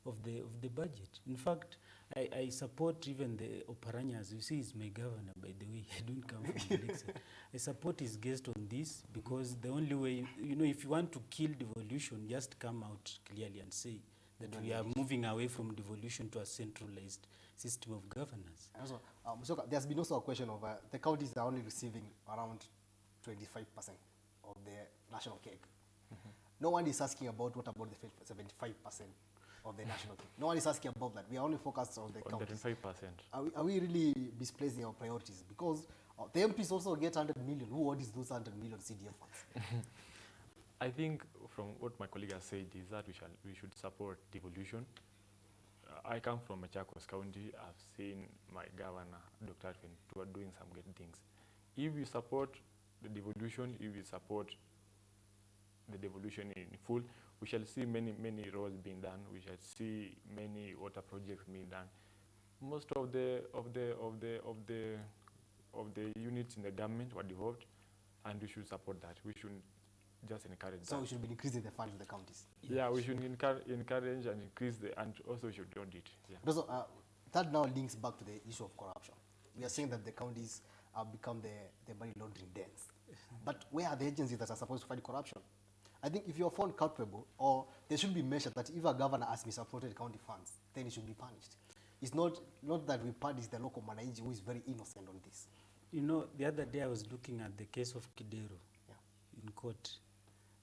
S11: of the budget. In fact, I support even the Oparanyas. You see, he's my governor, by the way. I don't come from the next side. I support his guest on this because the only way, you know, if you want to kill devolution, just come out clearly and say that we are moving away from devolution to a centralized system of governance.
S1: And also, so there's been also a question of the counties are only receiving around 25% of the national cake. No one is asking about what about the 75% of the national cake. No one is asking about that. We are only focused on the counties.
S12: 25%.
S1: Are we really misplacing our priorities? Because the MPs also get 100 million. Who audits those 100 million CDF funds?
S12: I think from what my colleague has said is that we should support devolution. I come from Machakos County. I've seen my governor, Dr. Advent, doing some great things. If we support the devolution, if we support the devolution in full, we shall see many roads being done. We shall see many water projects being done. Most of the units in the government were devolved, and we should support that. We should just encourage that.
S1: So we should be increasing the funds to the counties.
S12: Yeah, we should encourage and increase and also we should audit. Yeah.
S1: Also, that now links back to the issue of corruption. We are saying that the counties have become the money laundering dens. But where are the agencies that are supposed to fight corruption? I think if you're found culpable, or there should be measures that if a governor has misappropriated county funds, then he should be punished. It's not that we punish the local manager who is very innocent on this.
S11: You know, the other day I was looking at the case of Kidero in court,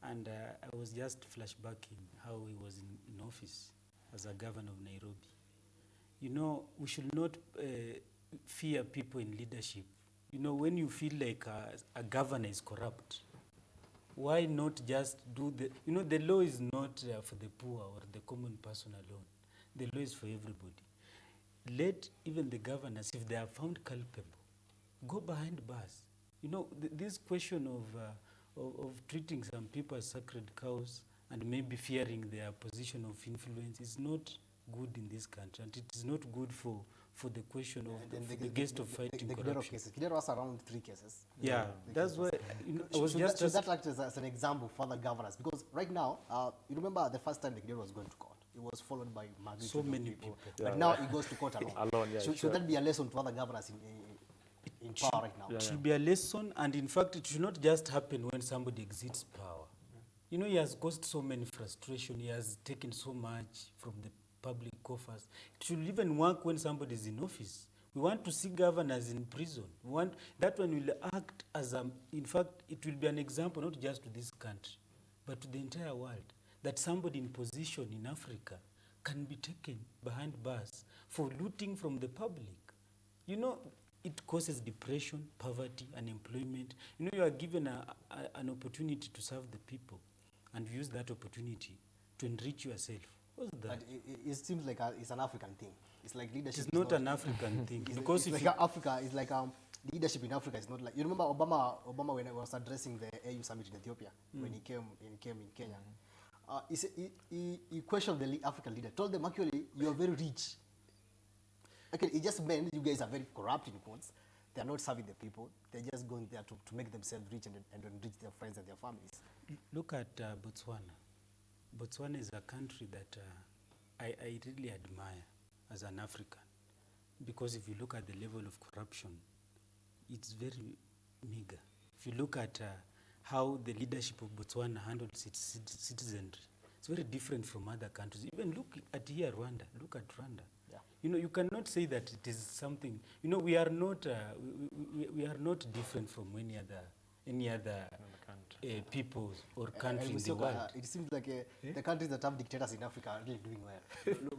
S11: and I was just flashbacking how he was in office as a governor of Nairobi. You know, we should not fear people in leadership. You know, when you feel like a governor is corrupt, why not just do you know, the law is not for the poor or the common person alone. The law is for everybody. Let even the governors, if they are found culpable, go behind bars. You know, this question of treating some people as sacred cows and maybe fearing their position of influence is not good in this country, and it is not good for the question of the guest of fighting corruption.
S1: Kidero has around 3 cases.
S11: Yeah, that's why, you know, I was
S1: should that act as an example for other governors? Because right now, you remember the first time the Kidero was going to court, it was followed by
S11: so many people.
S1: But now it goes to court alone. Should that be a lesson to other governors in power right now?
S11: It should be a lesson, and in fact, it should not just happen when somebody exceeds power. You know, he has caused so many frustration. He has taken so much from the public coffers. It should even work when somebody is in office. We want to see governors in prison. We want that one will act as in fact, it will be an example not just to this country, but to the entire world, that somebody in position in Africa can be taken behind bars for looting from the public. You know, it causes depression, poverty, unemployment. You know, you are given an opportunity to serve the people, and use that opportunity to enrich yourself. What's that?
S1: But it seems like it's an African thing. It's like leadership.
S11: It's not an African thing.
S1: Because it's like Africa is like leadership in Africa is not like, you remember Obama when he was addressing the AU summit in Ethiopia when he came in Kenya. He questioned the African leader, told them actually you are very rich. Okay, it just meant you guys are very corrupt in quotes. They are not serving the people. They're just going there to make themselves rich and enrich their friends and their families.
S11: Look at Botswana. Botswana is a country that I really admire as an African, because if you look at the level of corruption, it's very meager. If you look at how the leadership of Botswana handles its citizenry, it's very different from other countries. Even look at here, Rwanda. Look at Rwanda. Yeah. You know, you cannot say that it is something. You know, we are not we are not different from any other peoples or country in the
S1: Musyoka,
S11: world.
S1: it seems like the countries that have dictators in Africa are really doing well.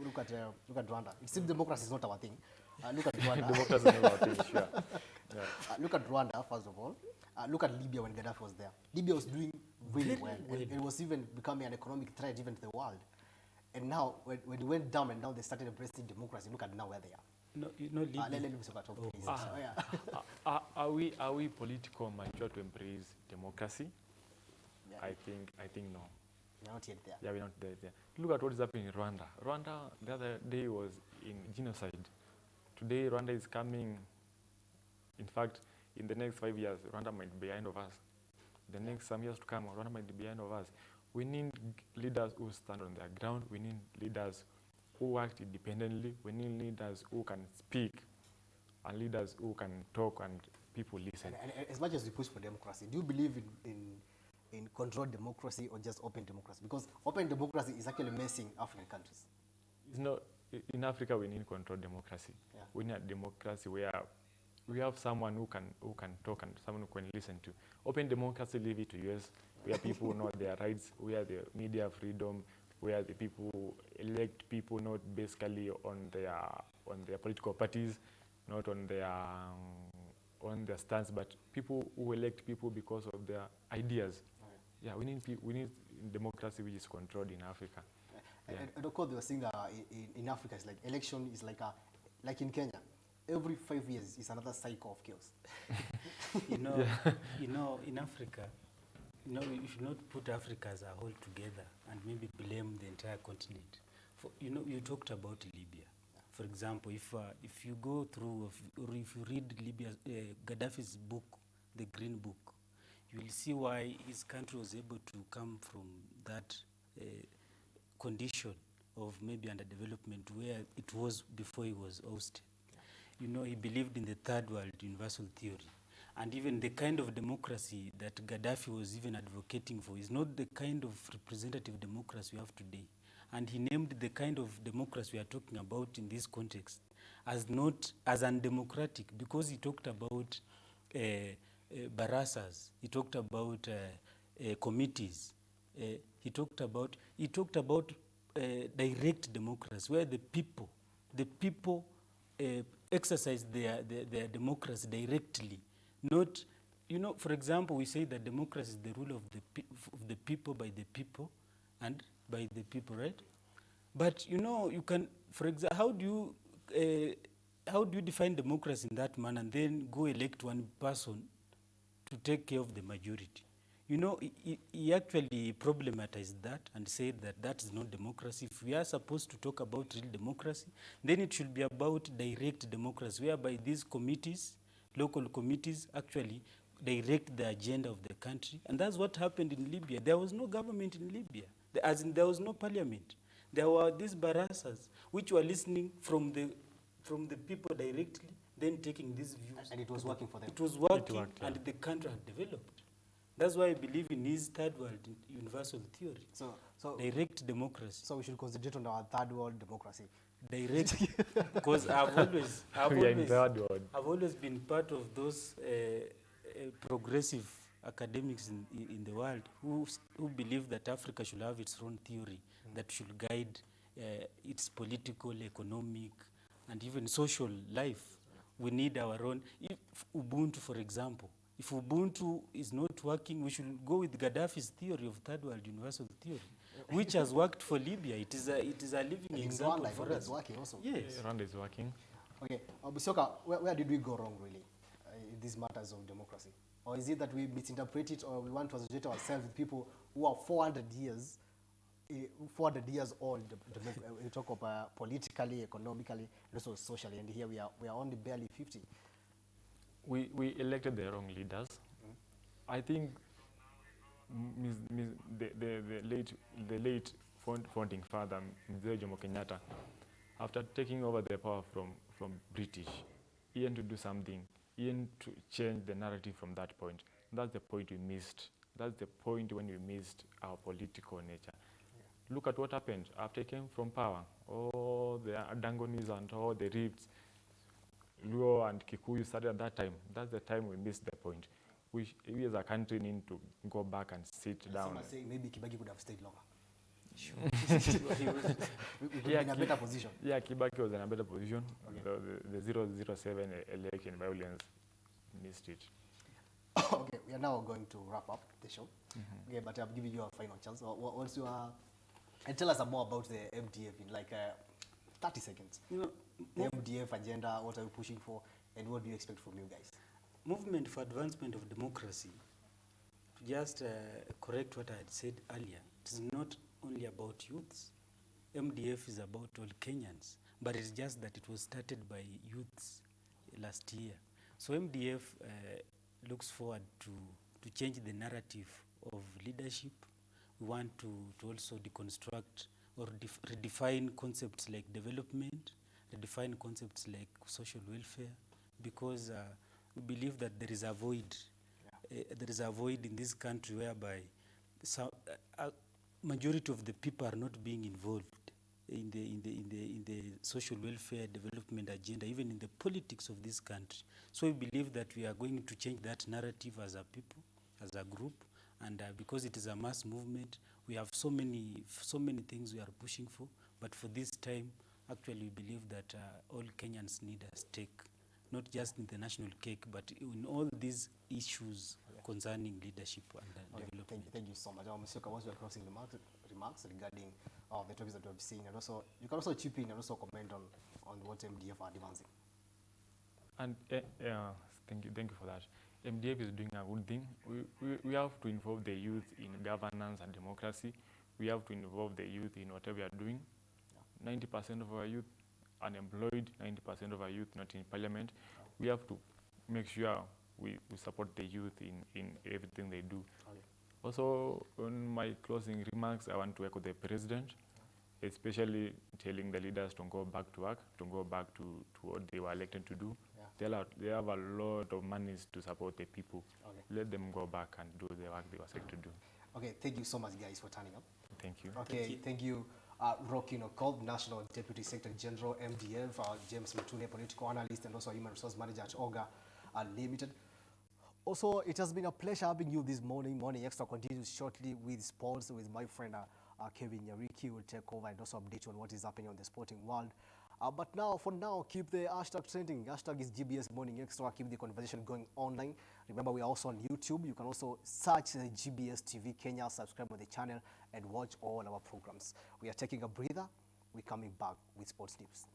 S1: Look at Rwanda. It seems democracy is not our thing. Look at Rwanda.
S12: Democracy is not our thing, sure. Yeah.
S1: Look at Rwanda, first of all. Look at Libya when Gaddafi was there. Libya was doing really well. And it was even becoming an economic threat even to the world. And now, when it went down and now they started embracing democracy, look at now where they are.
S11: No, you know, Libya.
S1: Let me talk about please.
S12: Are we political mature to embrace democracy?
S1: Yeah.
S12: I think no.
S1: We're not yet there.
S12: Yeah, we're not there. Look at what is happening in Rwanda. Rwanda the other day was in genocide. Today, Rwanda is coming. In fact, in the next 5 years, Rwanda might be behind of us. The next some years to come, Rwanda might be behind of us. We need leaders who stand on their ground. We need leaders who act independently. We need leaders who can speak and leaders who can talk and people listen.
S1: And as much as we push for democracy, do you believe in controlled democracy or just open democracy? Because open democracy is actually messing African countries.
S12: It's not, in Africa, we need controlled democracy. Yeah. We need a democracy where we have someone who can talk and someone who can listen to. Open democracy, leave it to US, where people know their rights, where the media freedom, where the people elect people not basically on their political parties, not on their stance, but people who elect people because of their ideas. Yeah, we need democracy which is controlled in Africa. Yeah.
S1: And of course, they were saying that in Africa, it's like election is like in Kenya. Every 5 years is another cycle of chaos.
S11: You know, in Africa, you should not put Africa as a whole together and maybe blame the entire continent. You talked about Libya. For example, if you go through or if you read Gaddafi's book, The Green Book, you will see why his country was able to come from that condition of maybe underdevelopment where it was before he was ousted. You know, he believed in the third world universal theory. And even the kind of democracy that Gaddafi was even advocating for is not the kind of representative democracy we have today. And he named the kind of democracy we are talking about in this context as undemocratic, because he talked about barasas, he talked about committees, he talked about direct democracy, where the people exercise their democracy directly. Not, for example, we say that democracy is the rule of the people, by the people, and by the people, right? But you can, for example, how do you define democracy in that manner and then go elect one person to take care of the majority? He actually problematized that and said that is not democracy. If we are supposed to talk about real democracy, then it should be about direct democracy, whereby these committees, local committees, actually direct the agenda of the country. And that's what happened in Libya. There was no government in Libya, as in there was no parliament. There were these barasas, which were listening from the people directly, then taking these views.
S1: And it was working for them.
S11: It was working, and the country had developed. That's why I believe in his third world universal theory. So direct democracy.
S1: So we should concentrate on our third world democracy.
S11: Direct, because I've always been part of those progressive academics in the world who believe that Africa should have its own theory that should guide its political, economic, and even social life. We need our own. If Ubuntu, for example, if Ubuntu is not working, we should go with Gaddafi's theory of third world universal theory, which has worked for Libya. It is a living example for us.
S1: Rwanda is working also.
S11: Yes.
S12: Rwanda is working.
S1: Okay, Musyoka, where did we go wrong really in these matters of democracy? Or is it that we misinterpret it, or we want to associate ourselves with people who are 400 years old? We talk about politically, economically, and also socially, and here we are only barely 50.
S12: We elected the wrong leaders. I think the late founding father, Mzee Jomo Kenyatta, after taking over the power from British, he had to do something. He had to change the narrative from that point. That's the point we missed. That's the point when we missed our political nature. Yeah. Look at what happened after he came from power. All the Adangonis and all the Rifts, Luo and Kikuyu started at that time. That's the time we missed the point. we as a country need to go back and sit down.
S1: Some are saying maybe Kibaki could have stayed longer.
S11: Sure.
S1: We could be in a better position.
S12: Yeah, Kibaki was in a better position.
S1: Okay.
S12: The 007 election violence missed it.
S1: Okay, we are now going to wrap up the show. Okay, but I'm giving you a final chance. What's your and tell us more about the MDF in like 30 seconds.
S11: You know,
S1: the MDF agenda, what are you pushing for, and what do you expect from you guys?
S11: Movement for Advancement of Democracy, to just correct what I had said earlier, it is not only about youths. MDF is about all Kenyans, but it's just that it was started by youths last year. So MDF looks forward to change the narrative of leadership. We want to also deconstruct or redefine concepts like development, redefine concepts like social welfare, because we believe that there is a void. There is a void in this country whereby majority of the people are not being involved in the social welfare development agenda, even in the politics of this country. So we believe that we are going to change that narrative as a people, as a group, and because it is a mass movement, we have so many things we are pushing for. But for this time, actually, we believe that all Kenyans need a stake, not just in the national cake, but in all these issues concerning leadership and development.
S1: Thank you so much. Mr. Kawas, we are crossing remarks regarding the topics that we have seen, and also you can also chip in and also comment on what MDF are advancing.
S12: And thank you for that. MDF is doing a good thing. We have to involve the youth in governance and democracy. We have to involve the youth in whatever we are doing. 90% of our youth unemployed, 90% of our youth not in parliament. We have to make sure we support the youth in everything they do.
S1: Okay.
S12: Also, on my closing remarks, I want to echo the president, especially telling the leaders to go back to work, to go back to what they were elected to do.
S1: Yeah.
S12: They have a lot of monies to support the people.
S1: Okay.
S12: Let them go back and do the work they were set to do.
S1: Okay, thank you so much, guys, for turning up.
S12: Thank you.
S1: Okay, thank you. Rocky Nokol, National Deputy Secretary General, MDF, James Mutune, Political Analyst, and also Human Resource Manager at Oga Limited. Also, it has been a pleasure having you this morning. Morning Extra continues shortly with sports with my friend Kevin Yariki, who will take over and also update you on what is happening on the sporting world. But now, for now, keep the hashtag trending. Hashtag is GBS Morning Extra. Keep the conversation going online. Remember, we are also on YouTube. You can also search the GBS TV Kenya, subscribe on the channel, and watch all our programs. We are taking a breather. We're coming back with sports news.